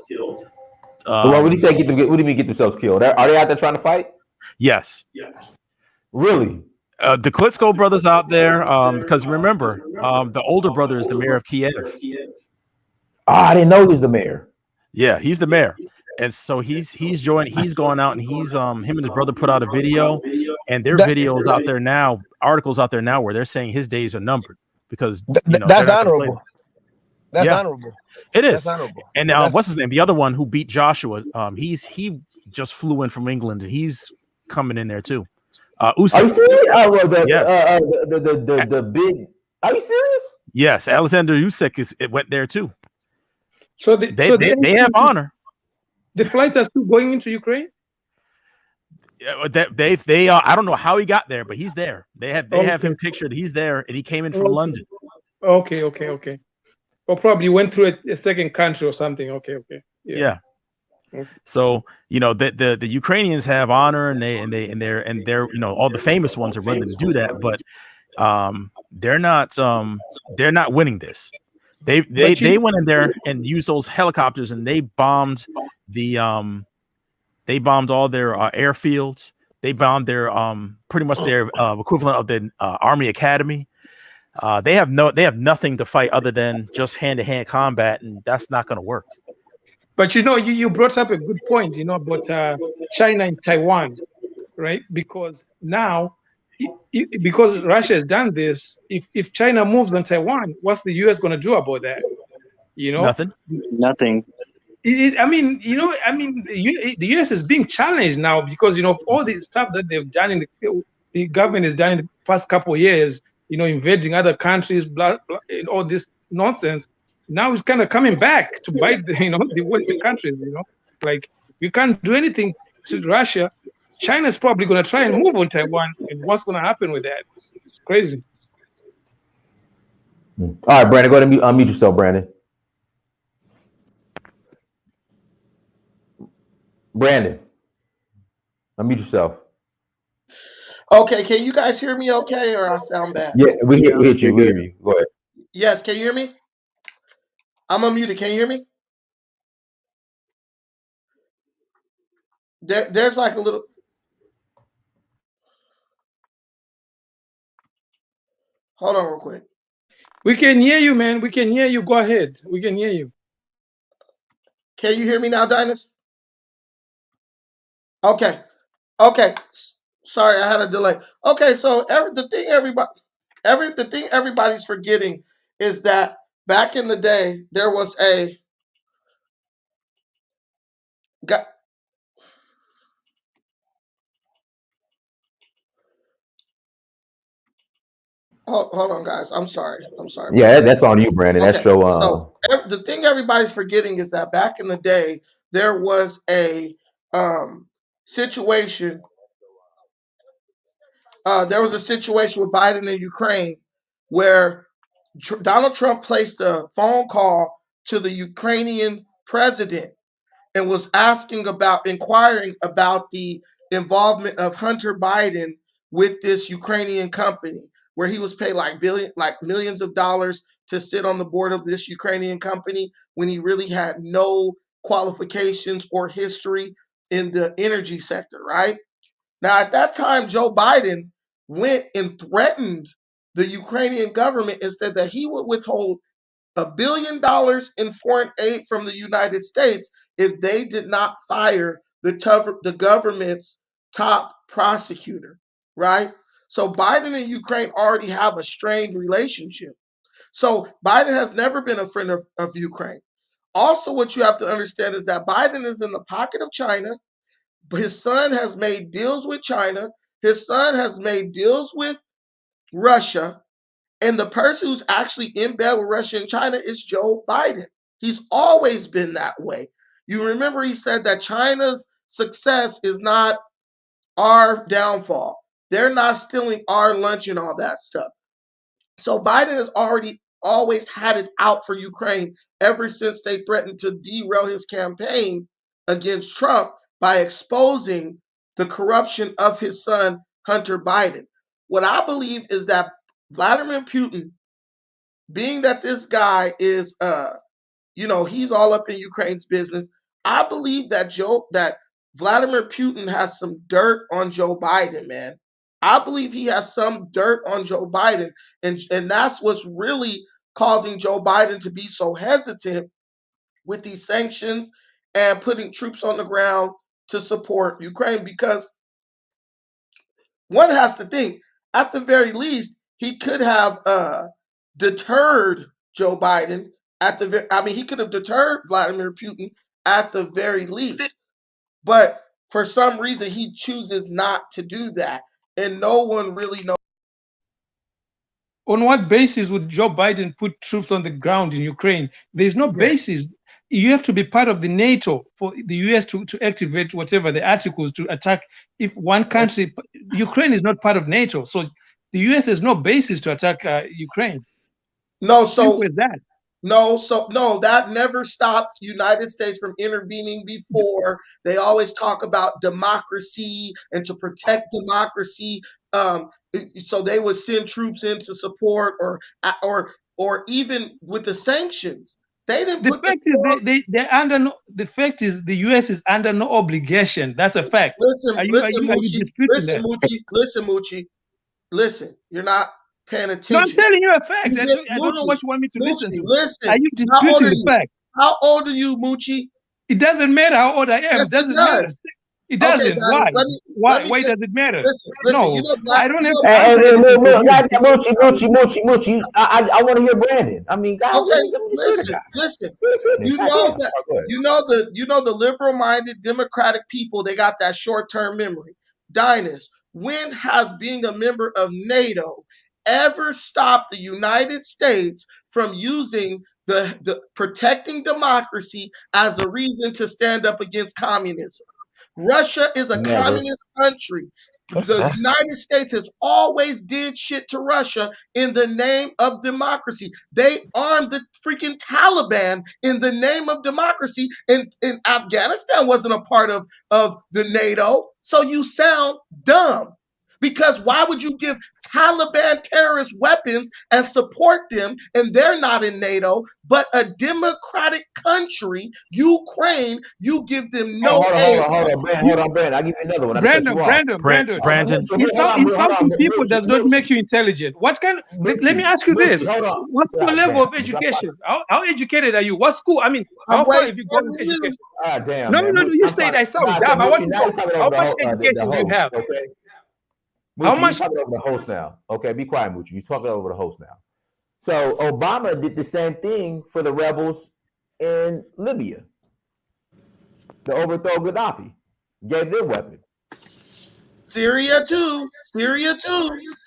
What would he say? What do you mean get themselves killed? Are they out there trying to fight? Yes. Really? The Klitschko brothers out there, because remember, the older brother is the mayor of Kiev. I didn't know he was the mayor. Yeah, he's the mayor. And so he's going out, and he's him and his brother put out a video, and their videos out there now, articles out there now where they're saying his days are numbered, because that's honorable. That's honorable. It is. That's honorable. And what's his name? The other one who beat Joshua, he just flew in from England, and he's coming in there too. Usyk. Are you serious? Yes. The big. Are you serious? Yes, Alexander Usyk went there too. So they have honor. The flights are still going into Ukraine. They I don't know how he got there, but he's there. They have him pictured. He's there, and he came in from London. Okay. Or probably went through a second country or something. Okay. Yeah. So the Ukrainians have honor, and they're all the famous ones are running to do that, but they're not winning this. They went in there and used those helicopters, and they bombed all their airfields. They bombed their pretty much their equivalent of the Army Academy. They have nothing to fight other than just hand-to-hand combat, and that's not going to work. But you brought up a good point, about China and Taiwan, right? Because now, because Russia has done this, if China moves on Taiwan, what's the U.S. going to do about that? Nothing. The U.S. is being challenged now because all the stuff that they've done the government has done in the past couple of years, invading other countries, blah, blah, and all this nonsense. Now it's kind of coming back to bite the Western countries. Like we can't do anything to Russia. China's probably going to try and move on Taiwan, and what's going to happen with that? It's crazy. All right, Brandon, go ahead and unmute yourself, Brandon. Brandon, unmute yourself. Okay, can you guys hear me okay, or I sound bad? Yeah, we hit you. We hear you. Go ahead. Yes, can you hear me? I'm unmuted. Can you hear me? There's like a little. Hold on real quick. We can hear you, man. We can hear you. Go ahead. We can hear you. Can you hear me now, Dynas? Okay. Okay. Sorry, I had a delay. Okay, so the thing everybody's forgetting is that back in the day there was a hold on, guys. I'm sorry. Yeah, that's on you, Brandon. Okay. That's your. So the thing everybody's forgetting is that back in the day there was a situation. There was a situation with Biden and Ukraine where Donald Trump placed a phone call to the Ukrainian president and was inquiring about the involvement of Hunter Biden with this Ukrainian company, where he was paid like millions of dollars to sit on the board of this Ukrainian company when he really had no qualifications or history in the energy sector, right? Now, at that time, Joe Biden went and threatened the Ukrainian government and said that he would withhold $1 billion in foreign aid from the United States if they did not fire the government's top prosecutor, right? So Biden and Ukraine already have a strained relationship. So Biden has never been a friend of Ukraine. Also, what you have to understand is that Biden is in the pocket of China. His son has made deals with China. His son has made deals with Russia. And the person who's actually in bed with Russia and China is Joe Biden. He's always been that way. You remember he said that China's success is not our downfall. They're not stealing our lunch and all that stuff. So Biden has always had it out for Ukraine ever since they threatened to derail his campaign against Trump by exposing the corruption of his son, Hunter Biden. What I believe is that Vladimir Putin, being that this guy is he's all up in Ukraine's business, I believe that Vladimir Putin has some dirt on Joe Biden, man. I believe he has some dirt on Joe Biden, and that's what's really causing Joe Biden to be so hesitant with these sanctions and putting troops on the ground to support Ukraine, because one has to think, at the very least, he could have deterred Joe Biden he could have deterred Vladimir Putin at the very least. But for some reason, he chooses not to do that. And no one really knows. On what basis would Joe Biden put troops on the ground in Ukraine? There's no basis. You have to be part of the NATO for the US to activate whatever the articles to attack. If one country, Ukraine is not part of NATO, so the US has no basis to attack Ukraine. No, that never stopped the United States from intervening before. They always talk about democracy and to protect democracy. So they would send troops in to support, or even with the sanctions. They didn't the fact is they're under no, the fact is the US is under no obligation. That's a fact. Listen, Moochie. Listen, you're not paying attention. No, I'm telling you a fact. I don't know what you want me to listen to. Listen, are you disputing the fact? How old are you, Moochie? It doesn't matter how old I am. Yes, it doesn't matter. It doesn't. Okay, guys, Why? Why does it matter? Listen, no, I don't have Moochie. I want to hear Brandon. I mean, guys, listen. You know that the liberal-minded Democratic people, they got that short-term memory. Dynas, when has being a member of NATO ever stopped the United States from using the protecting democracy as a reason to stand up against communism? Russia is a communist country. The United States has always did shit to Russia in the name of democracy. They armed the freaking Taliban in the name of democracy. And Afghanistan wasn't a part of the NATO. So you sound dumb. Because why would you give Taliban terrorist weapons and support them, and they're not in NATO, but a democratic country, Ukraine, you give them no aid. Hold on, Brandon. I'll give you another one. Brandon. Insulting people does not make you intelligent. What kind? Let me ask you this: what's your level of education? How educated are you? What school? I mean, how far have you gone in education? Ah, damn. No, man. you say that sounds dumb. I want to know how much education do you have? Okay. How Moochie, much? you talking over the host now. Okay, be quiet, Moochie. You're talking over the host now. So Obama did the same thing for the rebels in Libya. To overthrow Gaddafi. Gave them weapons. Syria too.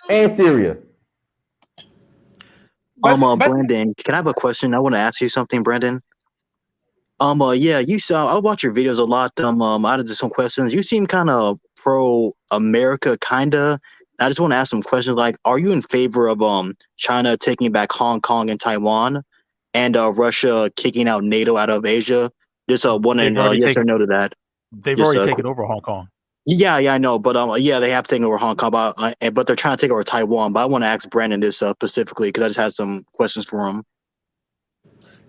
And Syria. Brandon, can I have a question? I want to ask you something, Brandon. Yeah, I watch your videos a lot. I did some questions. You seem kind of pro-America, kinda. I just want to ask some questions. Like, are you in favor of China taking back Hong Kong and Taiwan, and Russia kicking out NATO out of Asia? Just wondering, yes or no to that. They've already taken over Hong Kong. Yeah, I know, but yeah, they have taken over Hong Kong, but they're trying to take over Taiwan. But I want to ask Brandon this specifically because I just had some questions for him.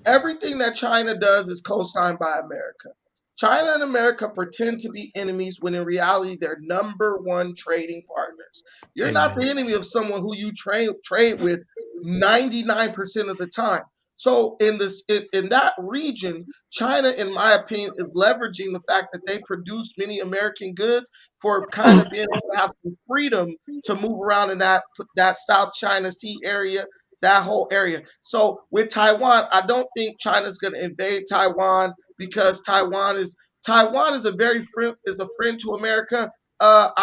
Everything that China does is co-signed by America. China and America pretend to be enemies when in reality they're number one trading partners. You're not the enemy of someone who you trade with 99% of the time. So in that region, China, in my opinion, is leveraging the fact that they produce many American goods for kind of being able to have some freedom to move around in that South China Sea area, that whole area. So with Taiwan, I don't think China's going to invade Taiwan because Taiwan is a friend to America. I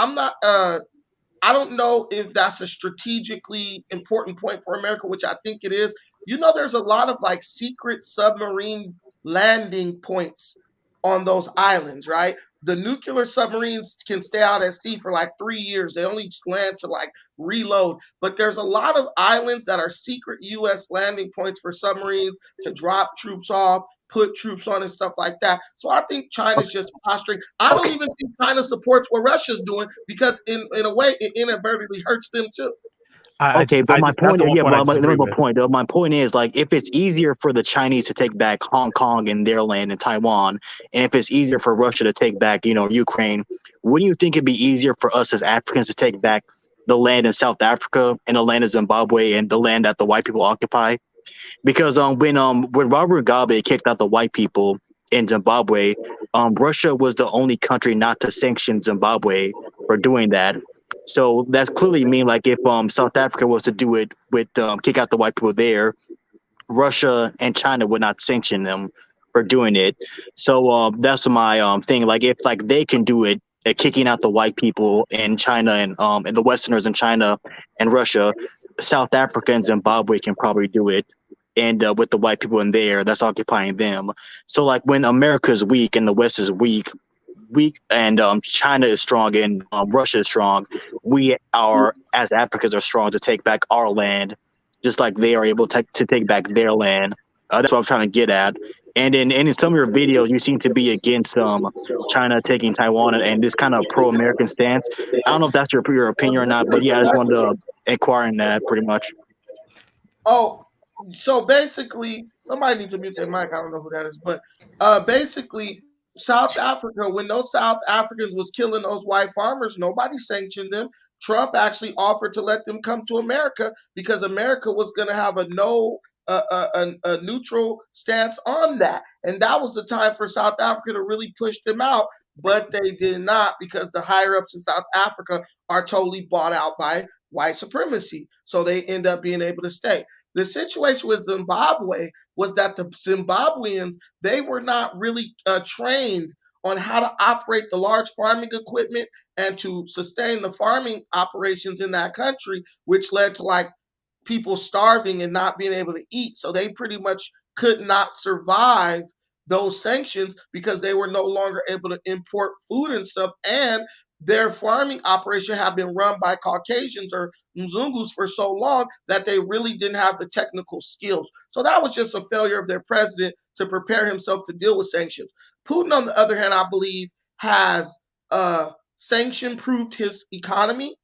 don't know if that's a strategically important point for America, which I think it is. You know, there's a lot of like secret submarine landing points on those islands, right? The nuclear submarines can stay out at sea for like 3 years. They only land to like reload. But there's a lot of islands that are secret U.S. landing points for submarines to drop troops off, put troops on and stuff like that. So I think China's just posturing. I don't even think China supports what Russia's doing because in a way it inadvertently hurts them too. My point is, like, if it's easier for the Chinese to take back Hong Kong and their land and Taiwan, and if it's easier for Russia to take back, Ukraine, wouldn't you think it'd be easier for us as Africans to take back the land in South Africa and the land in Zimbabwe and the land that the white people occupy? Because when Robert Mugabe kicked out the white people in Zimbabwe, Russia was the only country not to sanction Zimbabwe for doing that. So that's clearly mean like if South Africa was to do it with kick out the white people there, Russia and China would not sanction them for doing it. So that's my thing. Like if like they can do it, kicking out the white people in China and the Westerners in China and Russia, South Africa and Zimbabwe can probably do it. And with the white people in there, that's occupying them. So like when America is weak and the West is weak and China is strong and Russia is strong, we are as Africans are strong to take back our land, just like they are able to take back their land. That's what I'm trying to get at. And in some of your videos, you seem to be against China taking Taiwan and this kind of pro-American stance. I don't know if that's your opinion or not, but yeah, I just wanted to inquire in that pretty much. Oh, so basically, somebody needs to mute their mic. I don't know who that is, but basically, South Africa, when those South Africans was killing those white farmers, nobody sanctioned them. Trump actually offered to let them come to America because America was going to have a neutral stance on that. And that was the time for South Africa to really push them out, but they did not because the higher ups in South Africa are totally bought out by white supremacy. So they end up being able to stay. The situation with Zimbabwe was that the Zimbabweans, they were not really trained on how to operate the large farming equipment and to sustain the farming operations in that country, which led to like people starving and not being able to eat. So they pretty much could not survive those sanctions because they were no longer able to import food and stuff. And their farming operation had been run by Caucasians or Mzungus for so long that they really didn't have the technical skills. So that was just a failure of their president to prepare himself to deal with sanctions. Putin, on the other hand, I believe, has sanction-proofed his economy.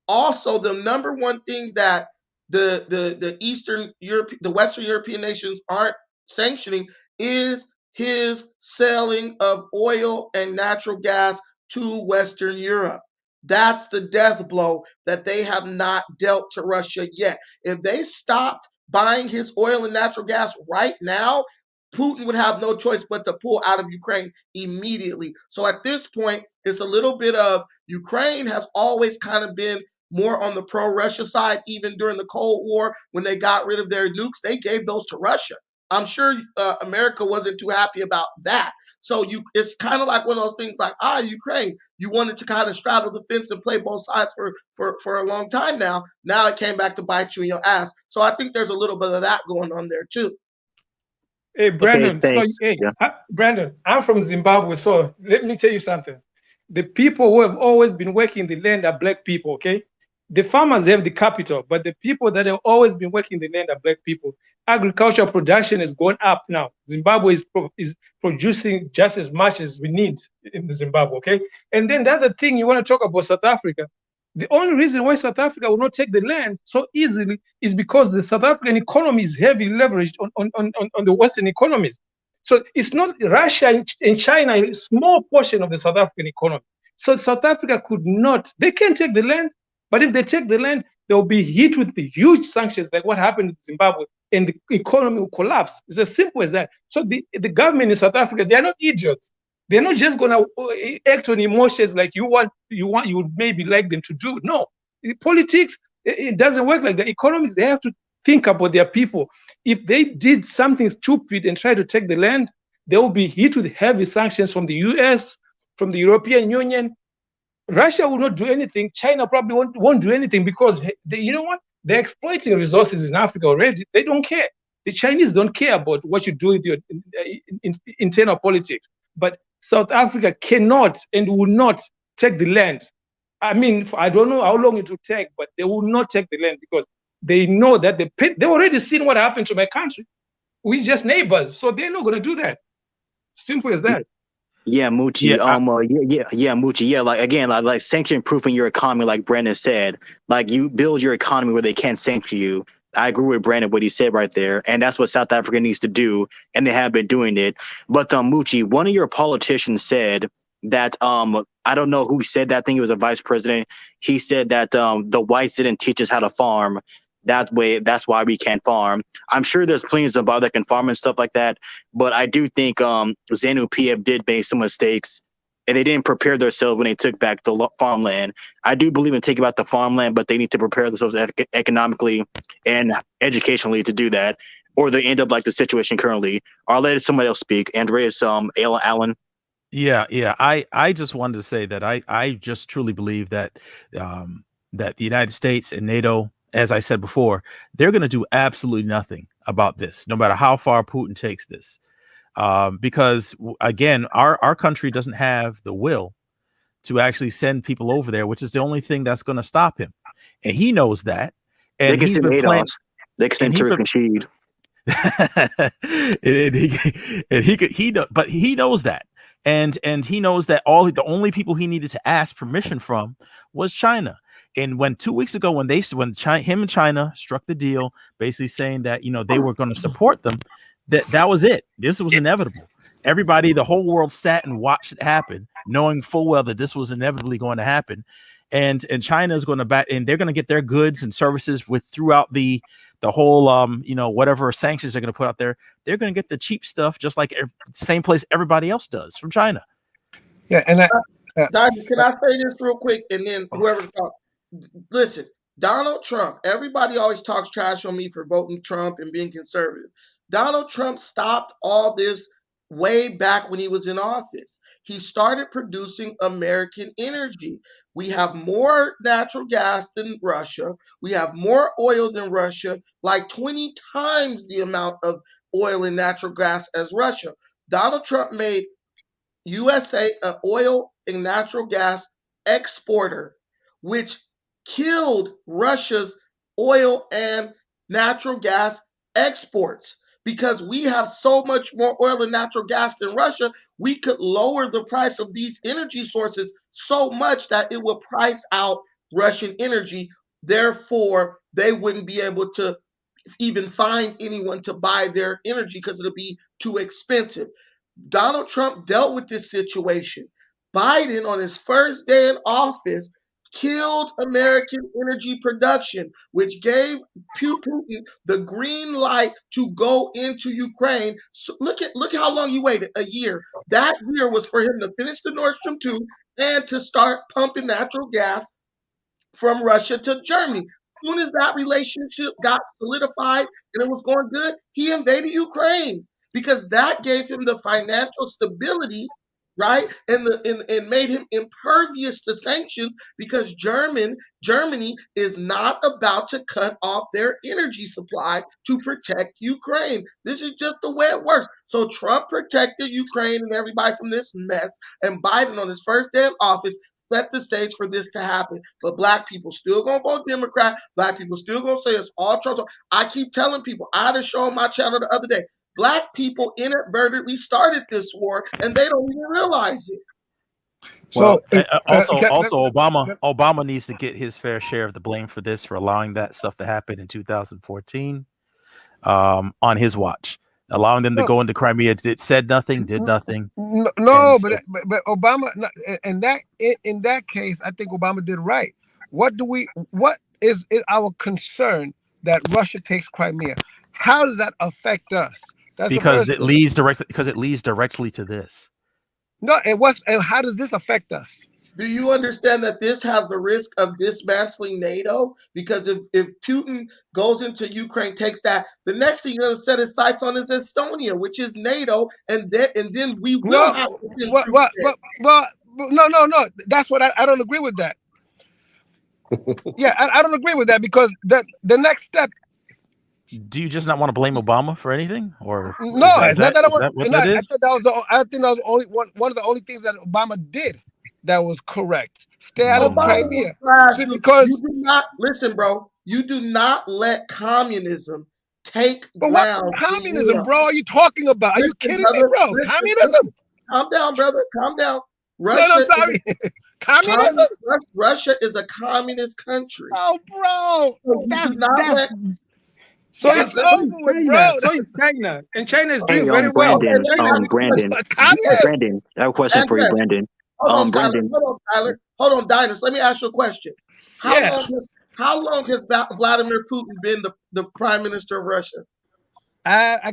Also, the number one thing that the Eastern Europe, the Western European nations aren't sanctioning is his selling of oil and natural gas to Western Europe. That's the death blow that they have not dealt to Russia yet. If they stopped buying his oil and natural gas right now, Putin would have no choice but to pull out of Ukraine immediately. So at this point, it's a little bit of Ukraine has always kind of been more on the pro-Russia side. Even during the Cold War, when they got rid of their nukes, they gave those to Russia. I'm sure America wasn't too happy about that. So it's kind of like one of those things like, Ukraine, you wanted to kind of straddle the fence and play both sides for a long time now. Now it came back to bite you in your ass. So I think there's a little bit of that going on there too. Hey, Brandon. Okay, thanks. Brandon, I'm from Zimbabwe, so let me tell you something. The people who have always been working the land are black people, okay? The farmers have the capital, but the people that have always been working the land are black people. Agricultural production has gone up now. Zimbabwe is producing just as much as we need in Zimbabwe, okay? And then the other thing you want to talk about South Africa, the only reason why South Africa will not take the land so easily is because the South African economy is heavily leveraged on the Western economies. So it's not Russia and China, a small portion of the South African economy. So South Africa could not, they can take the land, but if they take the land, they'll be hit with the huge sanctions like what happened in Zimbabwe, and the economy will collapse. It's as simple as that. So the government in South Africa, they're not idiots. They're not just going to act on emotions like you would maybe like them to do. No, politics, it doesn't work like that. Economics, they have to think about their people. If they did something stupid and try to take the land, they will be hit with heavy sanctions from the US, from the European Union. Russia will not do anything. China probably won't do anything because you know what? They're exploiting resources in Africa already. They don't care. The Chinese don't care about what you do with your internal politics. But South Africa cannot and will not take the land. I mean, I don't know how long it will take, but they will not take the land because they know that they've already seen what happened to my country. We're just neighbors, so they're not going to do that. Simple as that. Yeah, Moochie. Moochie. Yeah, like again, like sanction proofing your economy, like Brandon said. Like you build your economy where they can't sanction you. I agree with Brandon what he said right there, and that's what South Africa needs to do, and they have been doing it. But Moochie, one of your politicians said that I don't know who said that. I think it was a vice president. He said that the whites didn't teach us how to farm. That's why we can't farm. I'm sure there's plenty of Zimbabwe that can farm and stuff like that, but I do think ZANU-PF did make some mistakes, and they didn't prepare themselves when they took back the farmland. I do believe in taking back the farmland, but they need to prepare themselves economically and educationally to do that, or they end up like the situation currently. I'll let somebody else speak. Andreas, Alan. Yeah. I just wanted to say that I just truly believe that that the United States and NATO, as I said before, they're going to do absolutely nothing about this, no matter how far Putin takes this. Because again, our country doesn't have the will to actually send people over there, which is the only thing that's going to stop him. And he knows that. And they can he's send been playing. They can send Turk and Rashid. But he knows that. And he knows that the only people he needed to ask permission from was China. And when 2 weeks ago, when him and China struck the deal, basically saying that, they were going to support them, that was it. This was inevitable. Everybody, the whole world sat and watched it happen, knowing full well that this was inevitably going to happen. And China is going to back, and they're going to get their goods and services throughout the whole, whatever sanctions they're going to put out there. They're going to get the cheap stuff, just like same place everybody else does from China. Yeah, and Doctor, can I say this real quick, and then whoever talks? Listen, Donald Trump, everybody always talks trash on me for voting Trump and being conservative. Donald Trump stopped all this way back when he was in office. He started producing American energy. We have more natural gas than Russia. We have more oil than Russia, like 20 times the amount of oil and natural gas as Russia. Donald Trump made USA an oil and natural gas exporter, which killed Russia's oil and natural gas exports. Because we have so much more oil and natural gas than Russia, we could lower the price of these energy sources so much that it would price out Russian energy. Therefore, they wouldn't be able to even find anyone to buy their energy because it'll be too expensive. Donald Trump dealt with this situation. Biden, on his first day in office, killed American energy production, which gave Putin the green light to go into Ukraine. So look how long he waited, a year. That year was for him to finish the Nord Stream 2 and to start pumping natural gas from Russia to Germany. As soon as that relationship got solidified and it was going good, he invaded Ukraine because that gave him the financial stability, right? And made him impervious to sanctions because Germany is not about to cut off their energy supply to protect Ukraine. This is just the way it works. So Trump protected Ukraine and everybody from this mess, and Biden on his first day in office set the stage for this to happen. But black people still gonna vote Democrat. Black people still gonna say it's all Trump. I keep telling people, I had a show on my channel the other day. Black people inadvertently started this war and they don't even realize it. Well, So also Obama needs to get his fair share of the blame for this, for allowing that stuff to happen in 2014 on his watch, allowing them to go into Crimea. It said nothing, did nothing. No, but Obama, in that case, I think Obama did right. What is it our concern that Russia takes Crimea? How does that affect us? That's because it leads directly to this. No, and how does this affect us? Do you understand that this has the risk of dismantling NATO? Because if Putin goes into Ukraine, takes that, the next thing you're going to set his sights on is Estonia, which is NATO, and then we will have to send troops there. No. That's what I don't agree with that. Yeah, I don't agree with that because the next step. Do you just not want to blame Obama for anything, or no? It's not that I want. I thought that was I think that was only one of the only things that Obama did that was correct. Stay out of Crimea. Because you do not listen, bro. You do not let communism take ground. What communism, bro? Are you talking about? Are you kidding me, bro? Communism? Calm down, brother. Calm down. Russia, no, sorry. Communism? Russia is a communist country. Oh, bro. So it's China. And China is doing very well. Brandon, I have a question for you, Brandon. Brandon. Hold on, Tyler. Hold on, Dynas. Let me ask you a question. How long has Vladimir Putin been the prime minister of Russia? I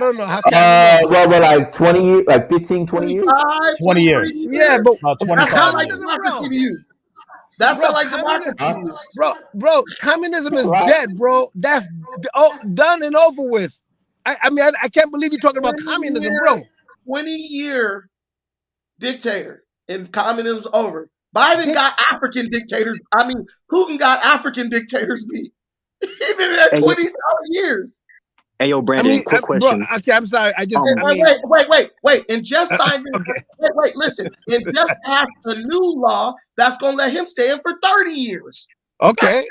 don't know. Well, like 20 years, like 15, 20 years? 20 years. Yeah, but that's how like democracy to you. That's not like democracy. Bro, communism is dead, bro. That's done and over with. I mean, I can't believe you're talking about communism, bro. 20-year dictator and communism's over. Biden got African dictators. I mean, Putin got African dictators beat. He did it at 20 years. Hey, yo, Brandon, quick question. Bro, okay, I'm sorry. I just wait. And just signed listen. And just passed a new law that's gonna let him stay in for 30 years. Okay.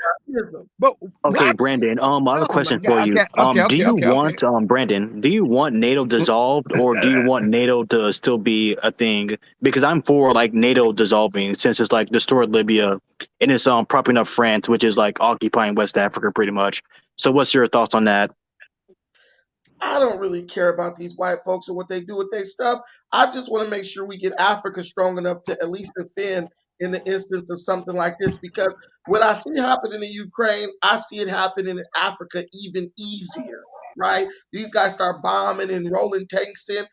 But Brandon, I have a question for you. Do you want Brandon, do you want NATO dissolved, or do you want NATO to still be a thing? Because I'm for like NATO dissolving, since it's like destroyed Libya and it's propping up France, which is like occupying West Africa pretty much. So what's your thoughts on that? I don't really care about these white folks and what they do with their stuff. I just want to make sure we get Africa strong enough to at least defend in the instance of something like this, because what I see happening in Ukraine, I see it happening in Africa even easier, right? These guys start bombing and rolling tanks in.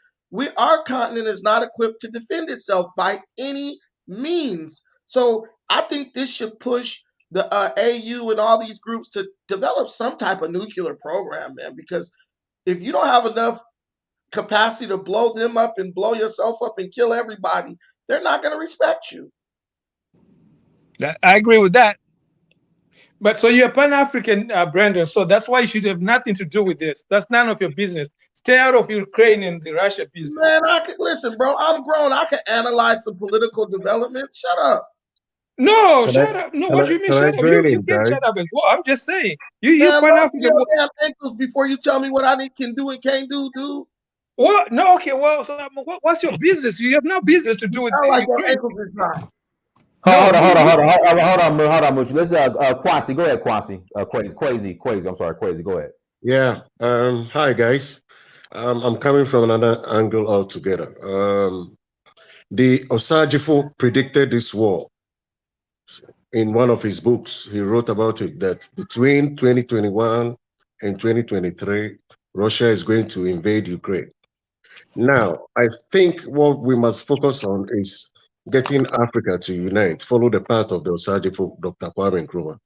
Our continent is not equipped to defend itself by any means. So I think this should push the AU and all these groups to develop some type of nuclear program, man, because if you don't have enough capacity to blow them up and blow yourself up and kill everybody, they're not going to respect you. I agree with that. But so you're Pan-African, Brandon, so that's why you should have nothing to do with this. That's none of your business. Stay out of Ukraine and the Russia business. Man, I can listen, bro. I'm grown. I can analyze some political developments. Shut up. No, Can shut I up. No, can what I do you mean can I shut up? join You in, can guys? shut up as well. I'm just saying. You Man, Pan love African. your damn ankles before you tell me what I can do and can't do, dude. What? No, okay. Well, so what's your business? You have no business to do You with sound like your Ukraine. ankles is dry. No, Hold on, Mooch. Let's Kwasi, go ahead, Kwasi. Quasi. I'm sorry, Quasi, go ahead. Yeah. Hi, guys. I'm coming from another angle altogether. The Osajifo predicted this war in one of his books. He wrote about it that between 2021 and 2023, Russia is going to invade Ukraine. Now, I think what we must focus on is getting Africa to unite, follow the path of the Osajifo, Dr. Kwame Nkrumah,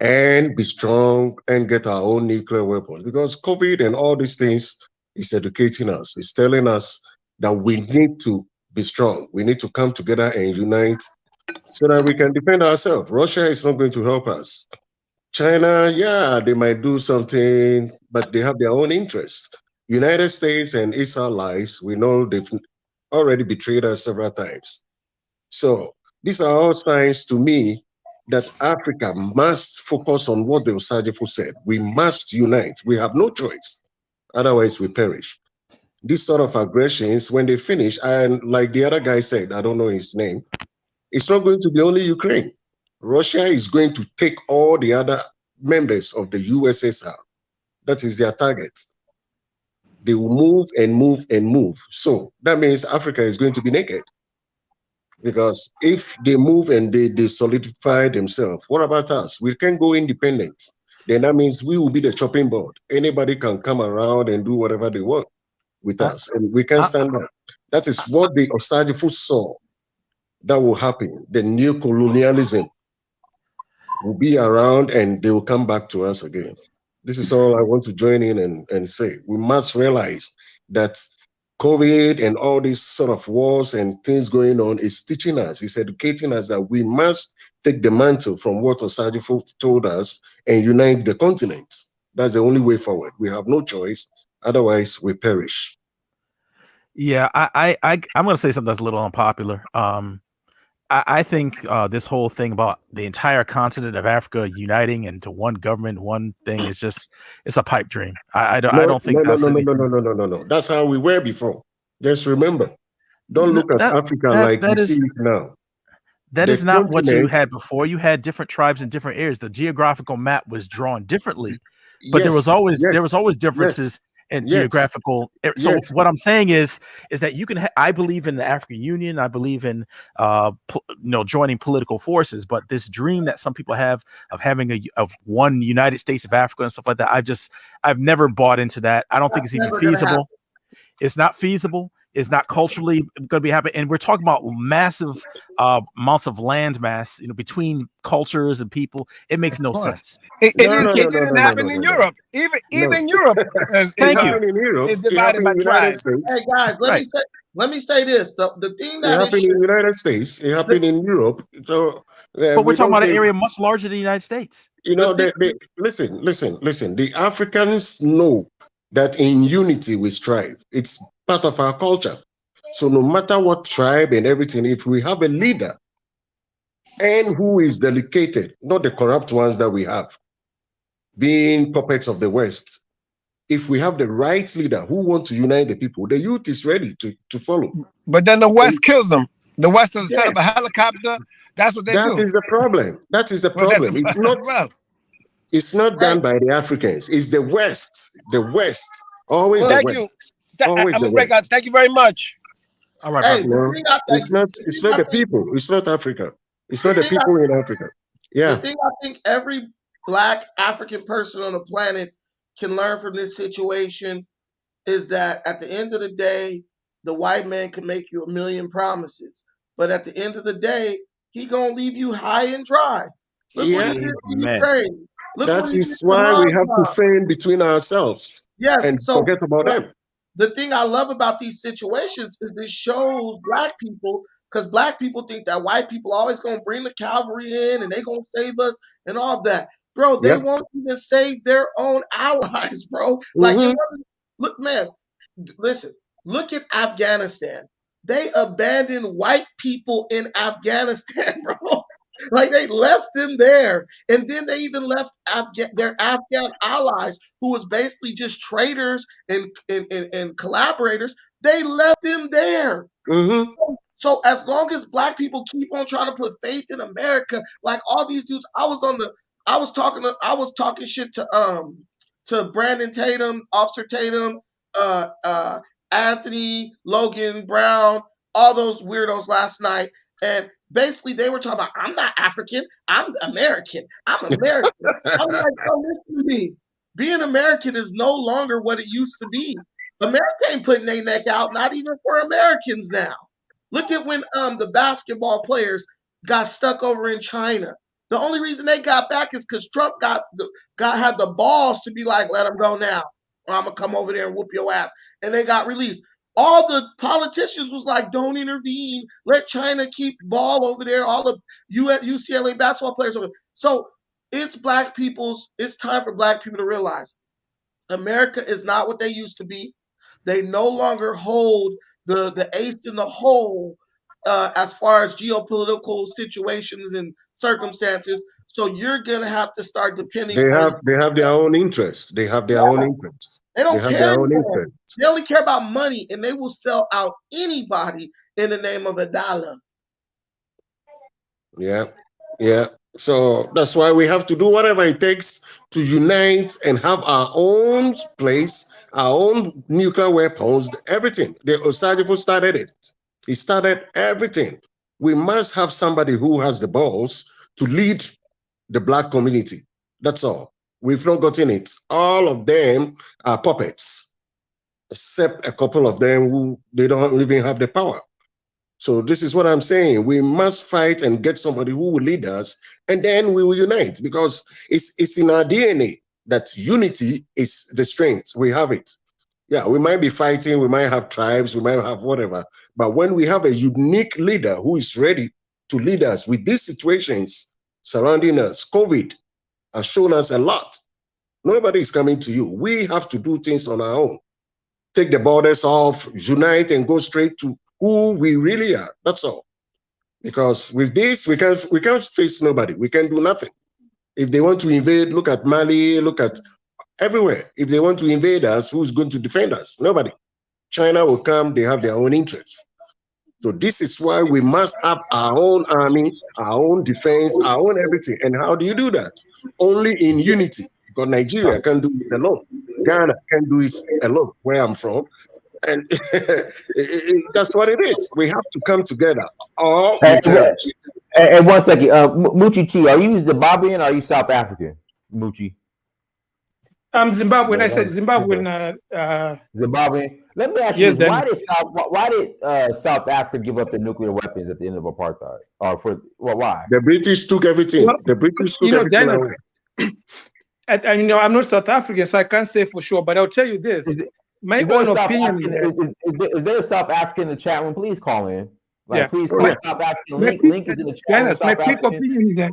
and be strong and get our own nuclear weapons. Because COVID and all these things is educating us. It's telling us that we need to be strong. We need to come together and unite so that we can defend ourselves. Russia is not going to help us. China, yeah, they might do something, but they have their own interests. United States and its allies, we know they've already betrayed us several times. So these are all signs to me that Africa must focus on what the Osajifo said. We must unite. We have no choice. Otherwise, we perish. These sort of aggressions, when they finish, and like the other guy said, I don't know his name, it's not going to be only Ukraine. Russia is going to take all the other members of the USSR. That is their target. They will move and move and move. So that means Africa is going to be naked. Because if they move and they solidify themselves, what about us? We can go independent. Then that means we will be the chopping board. Anybody can come around and do whatever they want with us, and we can stand up. That is what the Osajifo saw that will happen. The new colonialism will be around and they will come back to us again. This is all I want to join in and say. We must realize that COVID and all these sort of wars and things going on is teaching us, it's educating us that we must take the mantle from what Osajifo told us and unite the continent. That's the only way forward. We have no choice. Otherwise, we perish. Yeah, I'm going to say something that's a little unpopular. I think this whole thing about the entire continent of Africa uniting into one government, one thing is it's a pipe dream. I don't think no. That's how we were before. Just remember, don't look at Africa like you see it now. That is not what you had before. You had different tribes in different areas. The geographical map was drawn differently, but there was always differences in geographical. So what I'm saying is that you can. I believe in the African Union. I believe in joining political forces. But this dream that some people have of having of one United States of Africa and stuff like that, I've never bought into that. I don't think it's even feasible. It's not feasible. It's not culturally going to be happening. And we're talking about massive amounts of land mass, between cultures and people. It makes no sense. It didn't happen in Europe. Even Europe is divided by tribes. Hey guys, let me say this. The thing that happened in the United States, it happened in Europe. So, but we're talking about an area much larger than the United States. Listen. The Africans know that in unity we strive. It's part of our culture. So no matter what tribe and everything, if we have a leader and who is dedicated, not the corrupt ones that we have, being puppets of the West, if we have the right leader who wants to unite the people, the youth is ready to follow. But then the West kills them. The West will set up a helicopter. That's what they do. That is the problem. It's not done by the Africans. It's the West. The West. Always the West. I'm gonna break out. Thank you very much. All right. It's not the people. It's not Africa. It's not the people in Africa. Yeah. The thing I think every Black African person on the planet can learn from this situation is that at the end of the day, the white man can make you a million promises, but at the end of the day, he gonna leave you high and dry. Look what he did in Ukraine. That is why we have to fend between ourselves. Yes, and forget about them. The thing I love about these situations is this shows Black people, because Black people think that white people are always going to bring the cavalry in and they going to save us and all that. Bro, they won't even save their own allies, bro. Like, Look, man, listen, look at Afghanistan. They abandoned white people in Afghanistan, bro. Like they left them there. And then they even left their Afghan allies, who was basically just traitors and collaborators. They left them there. Mm-hmm. So as long as black people keep on trying to put faith in America, like all these dudes, I was talking shit to Brandon Tatum, Officer Tatum, Anthony, Logan Brown, all those weirdos last night. And basically they were talking about, I'm not African, I'm American. I'm American. I'm like, oh, listen to me. Being American is no longer what it used to be. America ain't putting their neck out, not even for Americans now. Look at when the basketball players got stuck over in China. The only reason they got back is because Trump had the balls to be like, let them go now, or I'm gonna come over there and whoop your ass. And they got released. All the politicians was like, don't intervene. Let China keep ball over there. All the UCLA basketball players over there. So it's time for black people to realize America is not what they used to be. They no longer hold the ace in the hole as far as geopolitical situations and circumstances. So you're gonna have to start depending on. They have their own interests. They have their own interests. They don't have care their own anymore. interests. They only care about money, and they will sell out anybody in the name of a dollar. Yeah, yeah. So that's why we have to do whatever it takes to unite and have our own place, our own nuclear weapons, everything. The Osagifo started it. He started everything. We must have somebody who has the balls to lead the black community. That's all. We've not gotten it. All of them are puppets, except a couple of them who they don't even have the power. So this is what I'm saying. We must fight and get somebody who will lead us, and then we will unite, because it's in our DNA that unity is the strength. We have it. Yeah, we might be fighting, we might have tribes, we might have whatever, but when we have a unique leader who is ready to lead us with these situations surrounding us, COVID has shown us a lot. Nobody is coming to you. We have to do things on our own. Take the borders off, unite, and go straight to who we really are. That's all. Because with this, we can't face nobody. We can do nothing. If they want to invade, look at Mali, look at everywhere. If they want to invade us, who's going to defend us? Nobody. China will come, they have their own interests. So this is why we must have our own army, our own defense, our own everything. And how do you do that? Only in unity. Because Nigeria can do it alone. Ghana can do it alone, where I'm from. And that's what it is. We have to come together. All and 1 second, Muchi Chi, are you Zimbabwean or are you South African, Muchi? I'm Zimbabwean. I said Zimbabwean. Zimbabwean. Let me ask you this: why did South Africa give up the nuclear weapons at the end of apartheid? Or why? The British took everything. Well, the British took everything away. I'm not South African, so I can't say for sure. But I'll tell you this: my own opinion. Is there a South African in the chat room? Please call in. Please call South African. Link is in the chat room. My quick opinion is that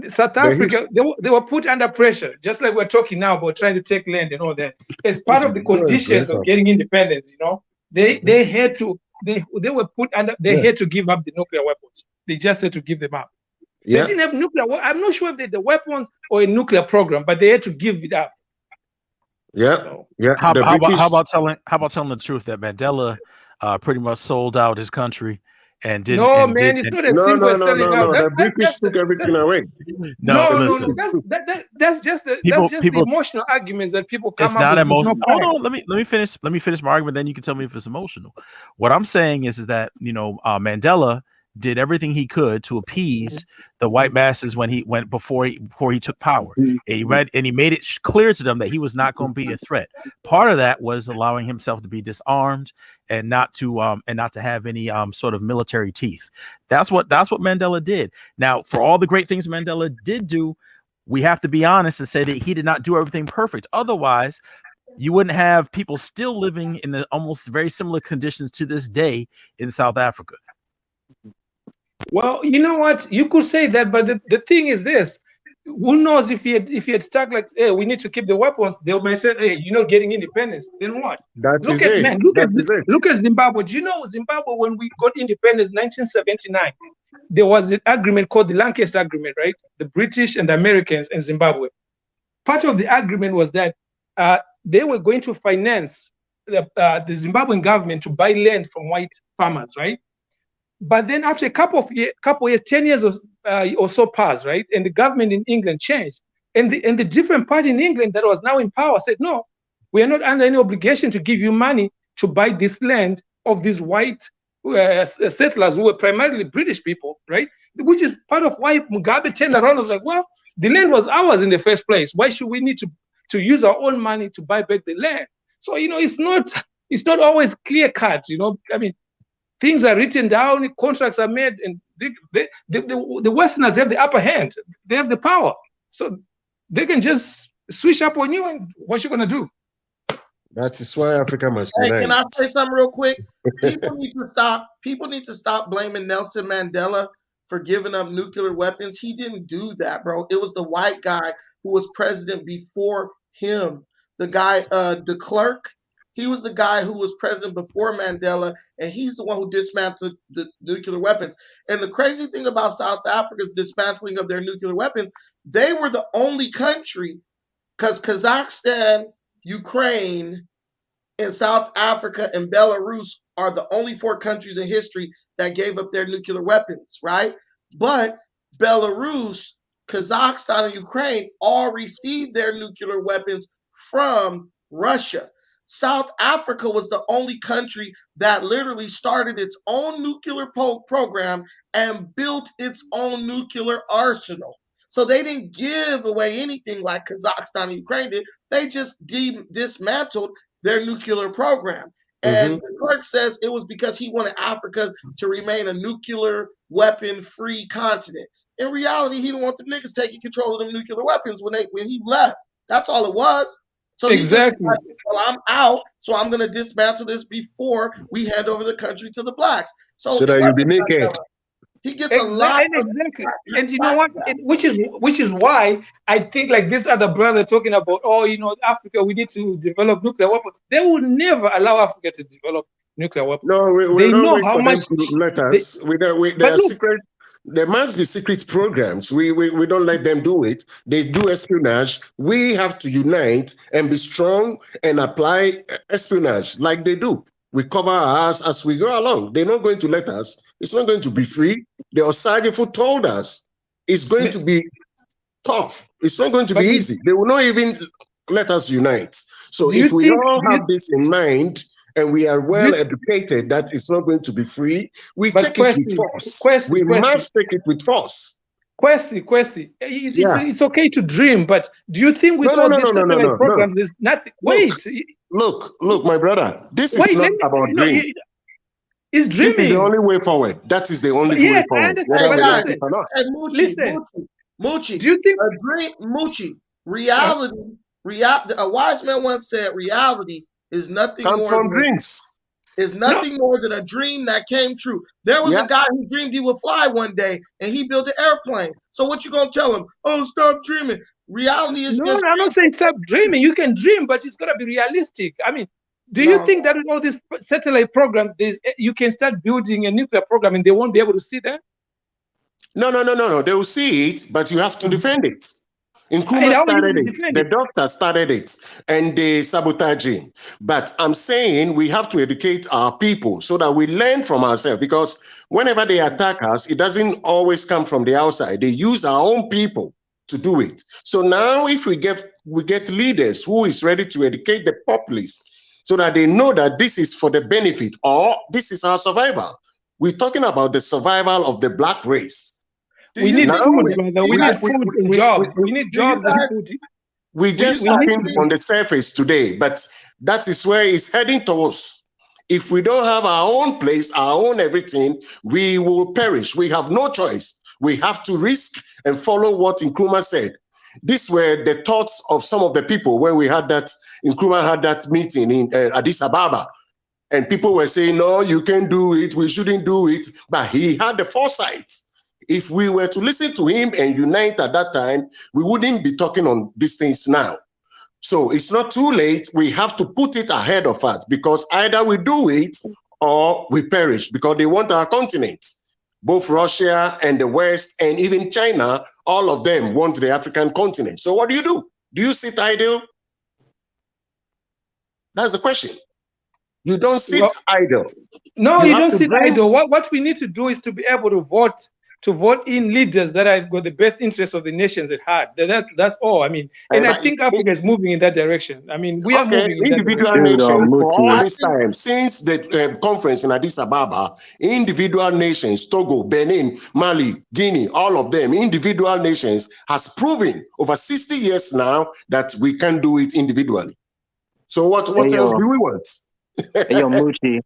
South Africa, they were put under pressure, just like we're talking now about trying to take land and all that. As part of the conditions of getting independence, they had to had to give up the nuclear weapons. They just had to give them up. Yeah. They didn't have nuclear. I'm not sure if they had the weapons or a nuclear program, but they had to give it up. Yeah, so, yeah. How about telling the truth that Mandela pretty much sold out his country? And did no, and man, it's not a thing we're selling out. The British took everything away. No. That's just the emotional arguments that people come up with. It's not emotional. Hold on, let me finish my argument. Then you can tell me if it's emotional. What I'm saying is that Mandela did everything he could to appease the white masses before he took power. And he made it clear to them that he was not going to be a threat. Part of that was allowing himself to be disarmed and not to have any sort of military teeth. That's what Mandela did. Now, for all the great things Mandela did do, we have to be honest and say that he did not do everything perfect. Otherwise, you wouldn't have people still living in the almost very similar conditions to this day in South Africa. Well, you know what? You could say that, but the thing is this. who knows if he had stuck like, hey, we need to keep the weapons, they might say, hey, you're not getting independence. Then what? That Look is at it. man, look at Zimbabwe. Do you know Zimbabwe, when we got independence 1979, there was an agreement called the Lancaster Agreement, right? The British and the Americans and Zimbabwe. Part of the agreement was that they were going to finance the Zimbabwean government to buy land from white farmers, right? But then after a couple of years, 10 years or so passed, right? And the government in England changed. And the different party in England that was now in power said, no, we are not under any obligation to give you money to buy this land of these white settlers who were primarily British people, right? Which is part of why Mugabe turned around and was like, well, the land was ours in the first place. Why should we need to use our own money to buy back the land? So, it's not always clear cut, I mean, things are written down, contracts are made, and the Westerners have the upper hand. They have the power. So they can just switch up on you, and what you going to do? That is why Africa must Hey, unite. can I say something real quick? People need to stop blaming Nelson Mandela for giving up nuclear weapons. He didn't do that, bro. It was the white guy who was president before him. The guy, de Klerk, he was the guy who was president before Mandela, and he's the one who dismantled the nuclear weapons. And the crazy thing about South Africa's dismantling of their nuclear weapons, they were the only country, because Kazakhstan, Ukraine, and South Africa and Belarus are the only 4 countries in history that gave up their nuclear weapons, right? But Belarus, Kazakhstan, and Ukraine all received their nuclear weapons from Russia. South Africa was the only country that literally started its own nuclear program and built its own nuclear arsenal. So they didn't give away anything like Kazakhstan and Ukraine did. They just dismantled their nuclear program. And the clerk says it was because he wanted Africa to remain a nuclear weapon-free continent. In reality, he didn't want the niggas taking control of the nuclear weapons when he left. That's all it was. So exactly. He just like, well, I'm out, so I'm going to dismantle this before we hand over the country to the blacks. So that you'll be naked. He gets a lot. Exactly. And you know what? Which is why I think like this other brother talking about, Africa, we need to develop nuclear weapons. They will never allow Africa to develop nuclear weapons. No, we don't wait for them to let us. There must be secret programs. We don't let them do it. They do espionage. We have to unite and be strong and apply espionage like they do. We cover our ass as we go along. They're not going to let us. It's not going to be free. The Osagyefo told us it's going to be tough. It's not going to be easy. They will not even let us unite. So if we all have this in mind and we are well educated that it's not going to be free, we take it with force. We must take it with force. Kwesi. It's okay to dream, but do you think with all these satellite programs, there's nothing? Look, my brother. This is not about dreaming. It's dreaming. This is the only way forward. That is the only way forward. Moochie, do you think a dream? Moochie, reality. A wise man once said, "Reality is nothing more than dreams. Is nothing more than a dream that came true." There was a guy who dreamed he would fly one day, and he built an airplane. So what you gonna tell him? Oh, stop dreaming. Reality is just. No, I'm not saying stop dreaming. You can dream, but it's gotta be realistic. I mean, do you think that with all these satellite programs, you can start building a nuclear program and they won't be able to see that? No. They will see it, but you have to defend it. Nkrumah started it. The doctor started it, and they sabotage it. But I'm saying we have to educate our people so that we learn from ourselves. Because whenever they attack us, it doesn't always come from the outside. They use our own people to do it. So now, if we get leaders who is ready to educate the populace, so that they know that this is for the benefit or this is our survival. We're talking about the survival of the black race. We need food, brother. We need food and jobs. We need jobs and food. We're just talking on the surface today, but that is where it's heading towards. If we don't have our own place, our own everything, we will perish. We have no choice. We have to risk and follow what Nkrumah said. These were the thoughts of some of the people when we had that. Nkrumah had that meeting in Addis Ababa, and people were saying, no, you can't do it, we shouldn't do it. But he had the foresight. If we were to listen to him and unite at that time, we wouldn't be talking on these things now. So it's not too late. We have to put it ahead of us, because either we do it or we perish, because they want our continent. Both Russia and the West and even China, all of them want the African continent. So what do? Do you sit idle? That's the question. You don't sit idle. No, you don't sit idle. What we need to do is to be able to vote in leaders that have got the best interests of the nations at heart. That's all. I mean, and I think Africa is moving in that direction. I mean, we are moving in that individual direction. nations for all this time, since the conference in Addis Ababa, individual nations, Togo, Benin, Mali, Guinea, all of them, individual nations has proven over 60 years now that we can do it individually. So what else do we want? Hey, yo, Moochie.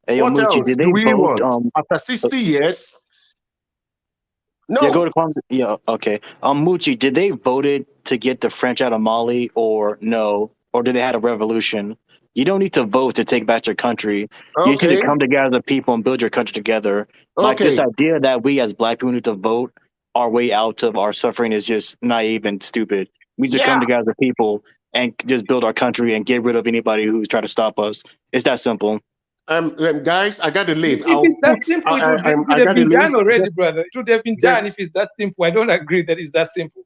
Hey, yo, What Moochie, else did they do we vote? want? After 60 years? No. Yeah, go to Kwanzaa. Yeah, okay. Moochie, did they voted to get the French out of Mali or no? Or did they have a revolution? You don't need to vote to take back your country. You just need to come together as a people and build your country together. Like this idea that we as Black people need to vote our way out of our suffering is just naive and stupid. We need to come together as a people and just build our country and get rid of anybody who's trying to stop us. It's that simple. Guys, I got to leave. If it's that simple, it would have been done already, brother. It would have been done if it's that simple. I don't agree that it's that simple.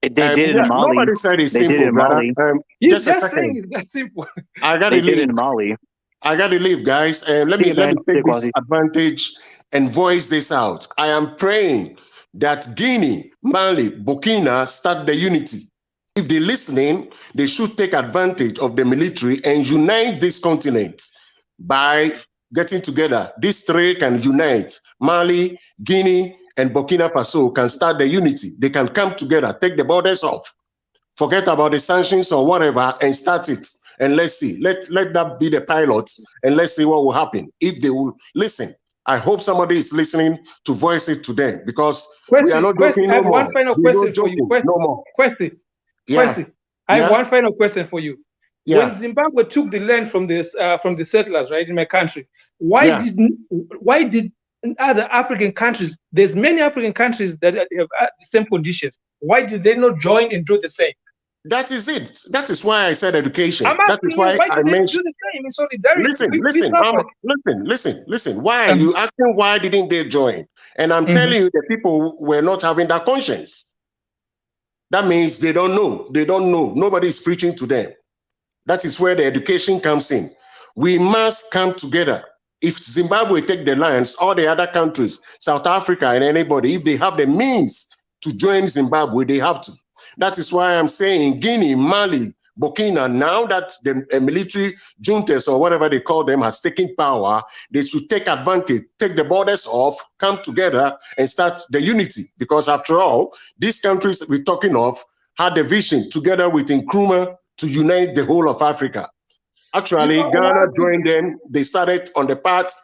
They did it in Mali. Nobody said it's they simple, did it in brother. Mali. Just a saying second. it's that simple. I got to leave. They did it in Mali. I got to leave, guys. Let me take this advantage and voice this out. I am praying that Guinea, Mali, Burkina start the unity. If they're listening, they should take advantage of the military and unite this continent by getting together. These three can unite. Mali, Guinea, and Burkina Faso can start the unity. They can come together, take the borders off, forget about the sanctions or whatever, and start it. And let's see. Let that be the pilot, and let's see what will happen if they will listen. I hope somebody is listening to voice it to them, because we are not joking no more. I have one final question for you. No more. I have one final question for you. Yeah. When Zimbabwe took the land from the settlers, right, in my country, why did other African countries? There's many African countries that have the same conditions. Why did they not join and do the same? That is it. That is why I said education. I'm That is why I mentioned. Do the same in solidarity. Listen. Why are you asking? Why didn't they join? And I'm telling you, the people were not having that conscience. That means they don't know. They don't know. Nobody is preaching to them. That is where the education comes in. We must come together. If Zimbabwe take the lands, all the other countries, South Africa and anybody, if they have the means to join Zimbabwe, they have to. That is why I'm saying Guinea, Mali, Burkina, now that the military juntas or whatever they call them has taken power, they should take advantage, take the borders off, come together and start the unity. Because after all, these countries we're talking of had a vision together with Nkrumah to unite the whole of Africa. Actually, Ghana joined them. They started on the path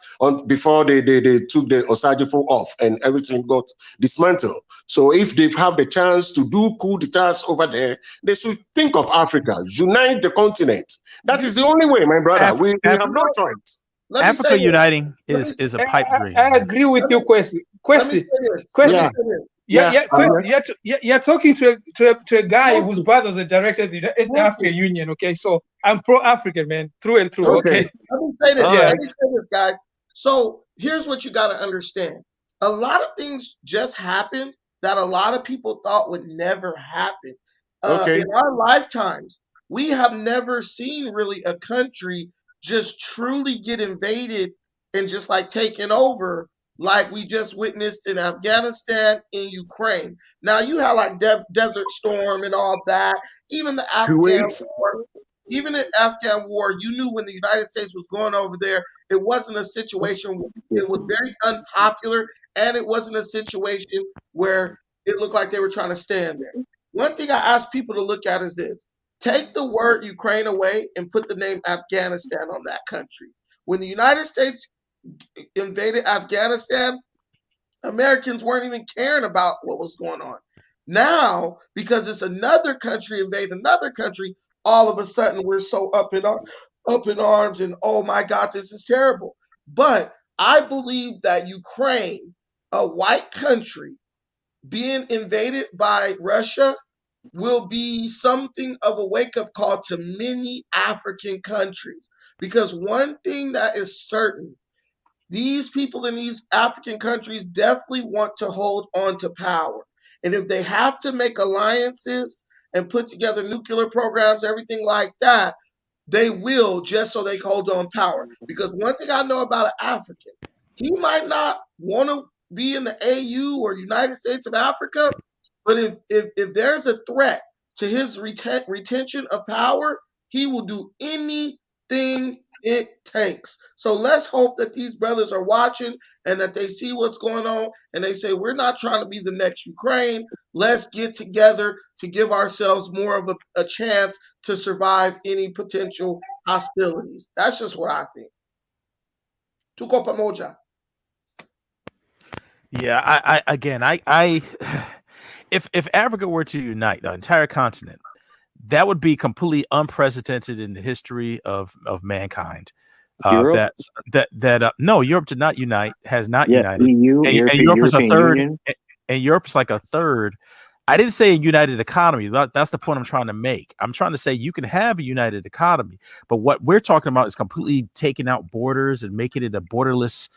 before they took the Osajifo off and everything got dismantled. So if they have the chance to do coup d'etats over there, they should think of Africa, unite the continent. That is the only way, my brother. We have no choice. Africa uniting is a pipe dream. I agree with you, Kwesi. You're talking to a guy whose brothers are directed in the African Union. Okay, so I'm pro-African, man, through and through. Okay. Let me say this. Let me say this, guys. So here's what you got to understand. A lot of things just happened that a lot of people thought would never happen. In our lifetimes, we have never seen really a country just truly get invaded and just like taken over like we just witnessed in Afghanistan and Ukraine. Now you have like Desert Storm and all that. Even the Afghan war, you knew when the United States was going over there, it wasn't a situation. It was very unpopular, and it wasn't a situation where it looked like they were trying to stand there. One thing I ask people to look at is this. Take the word Ukraine away and put the name Afghanistan on that country. When the United States invaded Afghanistan, Americans weren't even caring about what was going on. Now, because it's another country invade another country, all of a sudden we're so up in arms and oh my God, this is terrible. But I believe that Ukraine a white country being invaded by Russia will be something of a wake-up call to many African countries. Because one thing that is certain, these people in these African countries definitely want to hold on to power. And if they have to make alliances and put together nuclear programs, everything like that, they will, just so they can hold on power. Because one thing I know about an African, he might not want to be in the AU or United States of Africa, but if there's a threat to his retention of power, he will do anything it takes. So let's hope that these brothers are watching and that they see what's going on and they say, we're not trying to be the next Ukraine. Let's get together to give ourselves more of a chance to survive any potential hostilities. That's just what I think. Tuko pamoja. Yeah, I if Africa were to unite the entire continent, that would be completely unprecedented in the history of mankind. Europe? No, Europe did not unite, has not Yeah, united. EU, and European Europe is a third, Union. and Europe is like a third. I didn't say a united economy. That's the point I'm trying to make. I'm trying to say you can have a united economy, but what we're talking about is completely taking out borders and making it a borderless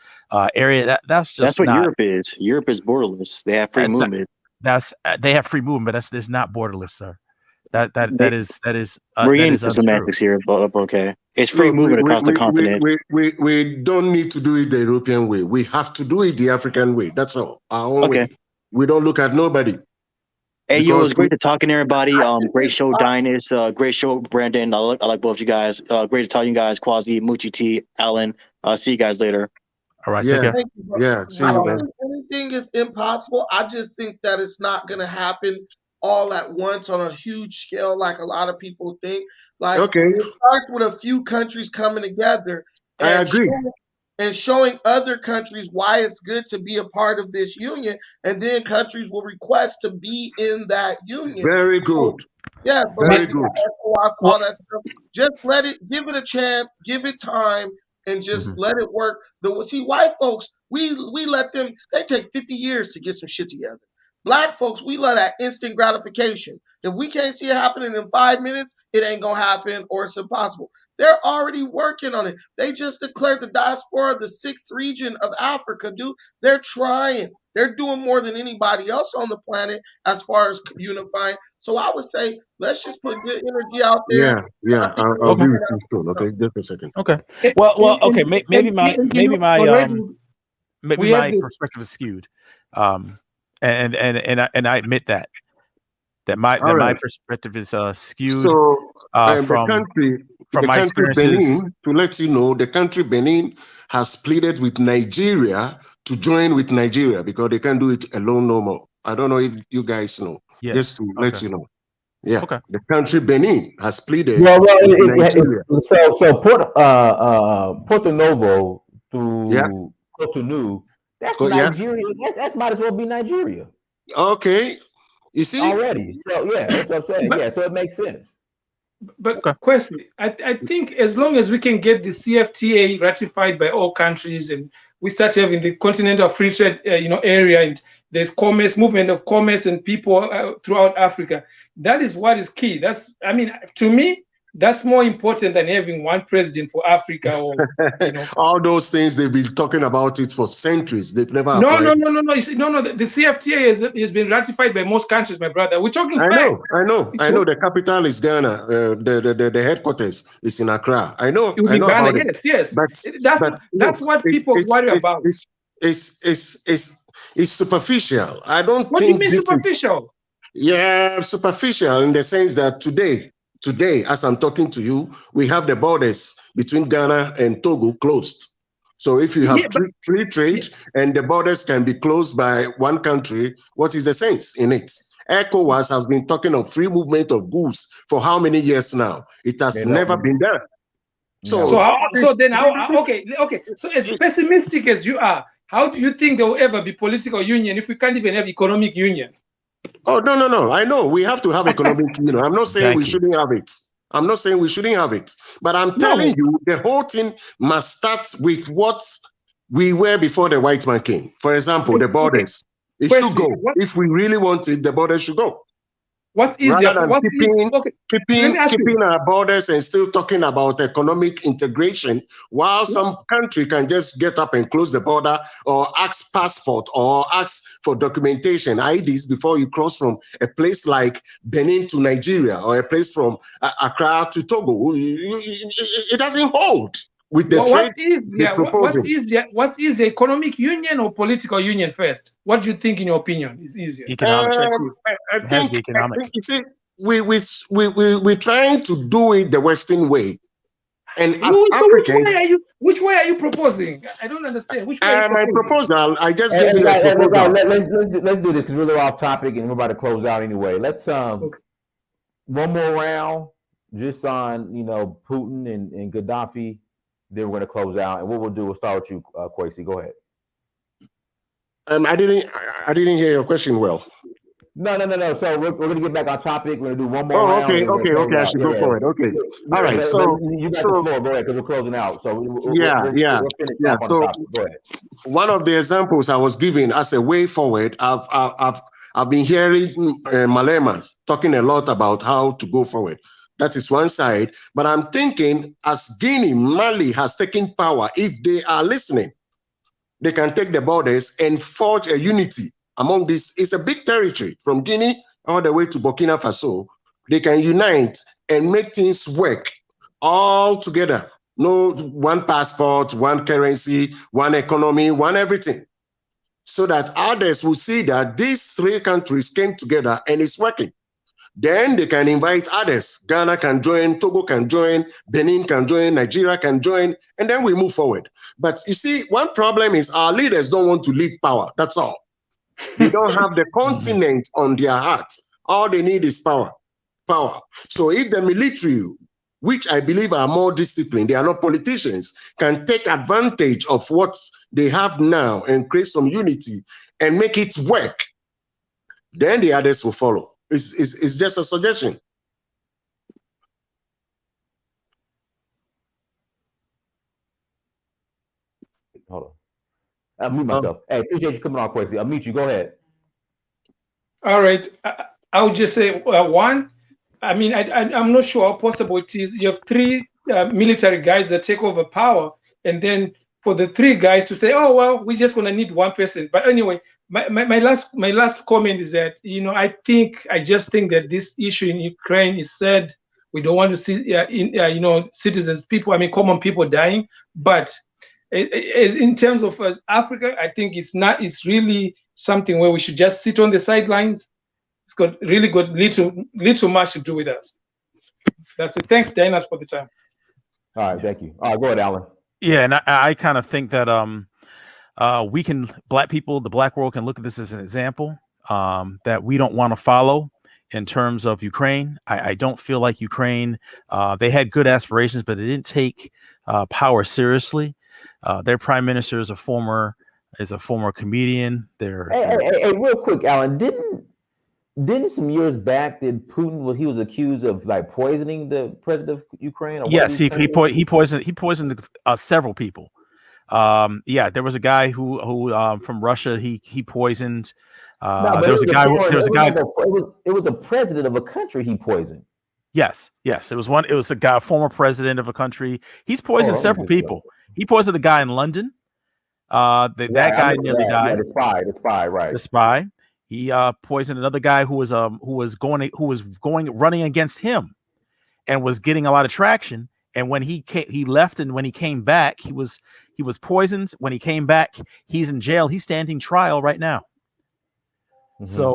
area. That's That's just what not. Europe is. Europe is borderless. They have free movement. They have free movement, but that's not borderless, sir. That is We're getting into semantics here, but okay. It's free movement across the continent. We don't need to do it the European way. We have to do it the African way. That's all. Our own way. We don't look at nobody. Hey, yo, it was great to talk to everybody. Great show, Dynas. Great show, Brandon. I like both you guys. Great to talk to you guys, Quasi, Muchi T, Alan. See you guys later. All right, yeah. take care. Yeah, see you, man. Anything is impossible. I just think that it's not going to happen all at once on a huge scale like a lot of people think. Like, it starts with a few countries coming together and I agree. showing other countries why it's good to be a part of this union, and then countries will request to be in that union. Very good. Yeah, so very good. All that stuff. Just give it a chance, give it time, and just let it work. See, white folks, we let them. They take 50 years to get some shit together. Black folks, we love that instant gratification. If we can't see it happening in 5 minutes, it ain't gonna happen, or it's impossible. They're already working on it. They just declared the diaspora the 6th region of Africa, dude. They're trying. They're doing more than anybody else on the planet as far as unifying. So I would say, let's just put good energy out there. Yeah. I'll be with you soon. Okay, just a second. Okay. Well. Okay. Maybe my perspective is skewed. And I admit that my perspective is skewed. So from my experiences. Benin, to let you know, the country Benin has pleaded with Nigeria to join with Nigeria because they can't do it alone no more. I don't know if you guys know. Yeah. Just to let you know. Yeah. Okay. The country Benin has pleaded. Well, with Nigeria. so Porto Novo to Cotonou. That's Nigeria. That might as well be Nigeria. Okay. You see? Already. So, yeah, that's what I'm saying. Yeah, so it makes sense. But question, I think as long as we can get the CFTA ratified by all countries and we start having the continental free trade area, and there's movement of commerce and people throughout Africa, that is what is key. To me, that's more important than having one president for Africa or all those things. They've been talking about it for centuries. They've never No. The CFTA has been ratified by most countries, my brother. We're talking I know. The capital is Ghana. The headquarters is in Accra. I know about it. Yes. That's what people worry about. It's superficial. I don't what think do you mean superficial? Superficial in the sense that Today, as I'm talking to you, we have the borders between Ghana and Togo closed. So if you have free trade and the borders can be closed by one country, what is the sense in it? ECOWAS has been talking of free movement of goods for how many years now? It has never been done. So as pessimistic as you are, how do you think there will ever be political union if we can't even have economic union? Oh, no. I know we have to have economic union. I'm not saying we shouldn't have it. But I'm telling you, the whole thing must start with what we were before the white man came. For example, the borders. It should go. If we really want it, the borders should go. What is rather than keeping our borders and still talking about economic integration, while some country can just get up and close the border or ask passport or ask for documentation, IDs, before you cross from a place like Benin to Nigeria or a place from Accra to Togo. It doesn't hold with the trade proposal. What is the economic union or political union first? What do you think, in your opinion, is easier? Economic. I think you see, we're trying to do it the Western way, and as Africans, which way are you proposing? I don't understand. Which way? My proposal, I just gave you a proposal. Let's do this because we're a little off topic and we're about to close out anyway. Let's one more round, just on Putin and Gaddafi. Then we're going to close out, and what we'll do, we'll start with you, Kwesi. Go ahead. I didn't hear your question well. No. So we're going to get back on topic. We're going to do one more round. Okay. I should go for it. Okay. All right. So you got the floor. Go ahead, because we're closing out. So we'll So go ahead. One of the examples I was giving as a way forward, I've been hearing Malema talking a lot about how to go forward. That is one side. But I'm thinking, as Guinea, Mali has taken power, if they are listening, they can take the borders and forge a unity among this. It's a big territory from Guinea all the way to Burkina Faso. They can unite and make things work all together. No one passport, one currency, one economy, one everything. So that others will see that these three countries came together and it's working. Then they can invite others. Ghana can join, Togo can join, Benin can join, Nigeria can join, and then we move forward. But you see, one problem is our leaders don't want to leave power. That's all. They don't have the continent on their hearts. All they need is power. So if the military, which I believe are more disciplined, they are not politicians, can take advantage of what they have now and create some unity and make it work, then the others will follow. It's just a suggestion. Hold on. I'll mute myself. Hey, appreciate you coming on, Kwesi. I'll mute you. Go ahead. All right. I would just say one. I mean, I'm not sure how possible it is. You have three military guys that take over power, and then for the three guys to say, "Oh well, we're just gonna need one person." But anyway, my last comment is that I just think that this issue in Ukraine is sad. We don't want to see citizens, people, common people dying. But in terms of Africa, I think it's really something where we should just sit on the sidelines. It's got little much to do with us. That's it. Thanks, Diana, for the time. All right, thank you. All right, go ahead, Alan. Yeah, and I kind of think that Black people, the Black world, can look at this as an example that we don't want to follow in terms of Ukraine. I don't feel like Ukraine, they had good aspirations, but they didn't take power seriously. Their prime minister is a former comedian. Hey, real quick, Alan, didn't some years back that Putin he was accused of like poisoning the president of Ukraine? Yes, he poisoned several people. There was a guy who from Russia he poisoned. There was a guy. It was a president of a country he poisoned. Yes, it was a guy, former president of a country. He's poisoned several people. He poisoned a guy in London. That guy nearly died. The spy, right? The spy. He poisoned another guy who was running against him, and was getting a lot of traction. And when he left, and when he came back, he was poisoned. When he came back, he's in jail. He's standing trial right now. Mm-hmm. So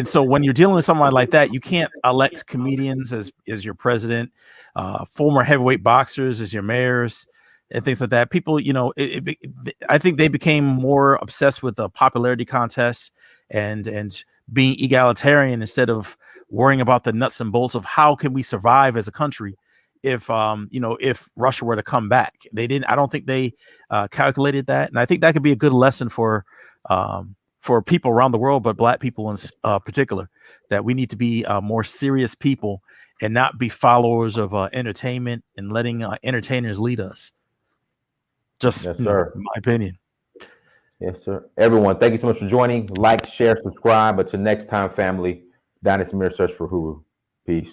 so when you're dealing with someone like that, you can't elect comedians as your president, former heavyweight boxers as your mayors, and things like that. People, I think they became more obsessed with the popularity contests and being egalitarian instead of worrying about the nuts and bolts of how can we survive as a country if Russia were to come back. I don't think they calculated that, and I think that could be a good lesson for people around the world, but Black people in particular, that we need to be more serious people and not be followers of entertainment and letting entertainers lead us. Just Yes, sir. my opinion. Yes, sir. Everyone, thank you so much for joining. Like, share, subscribe. But till next time, family, Dynasty Mirror Search for Huru. Peace.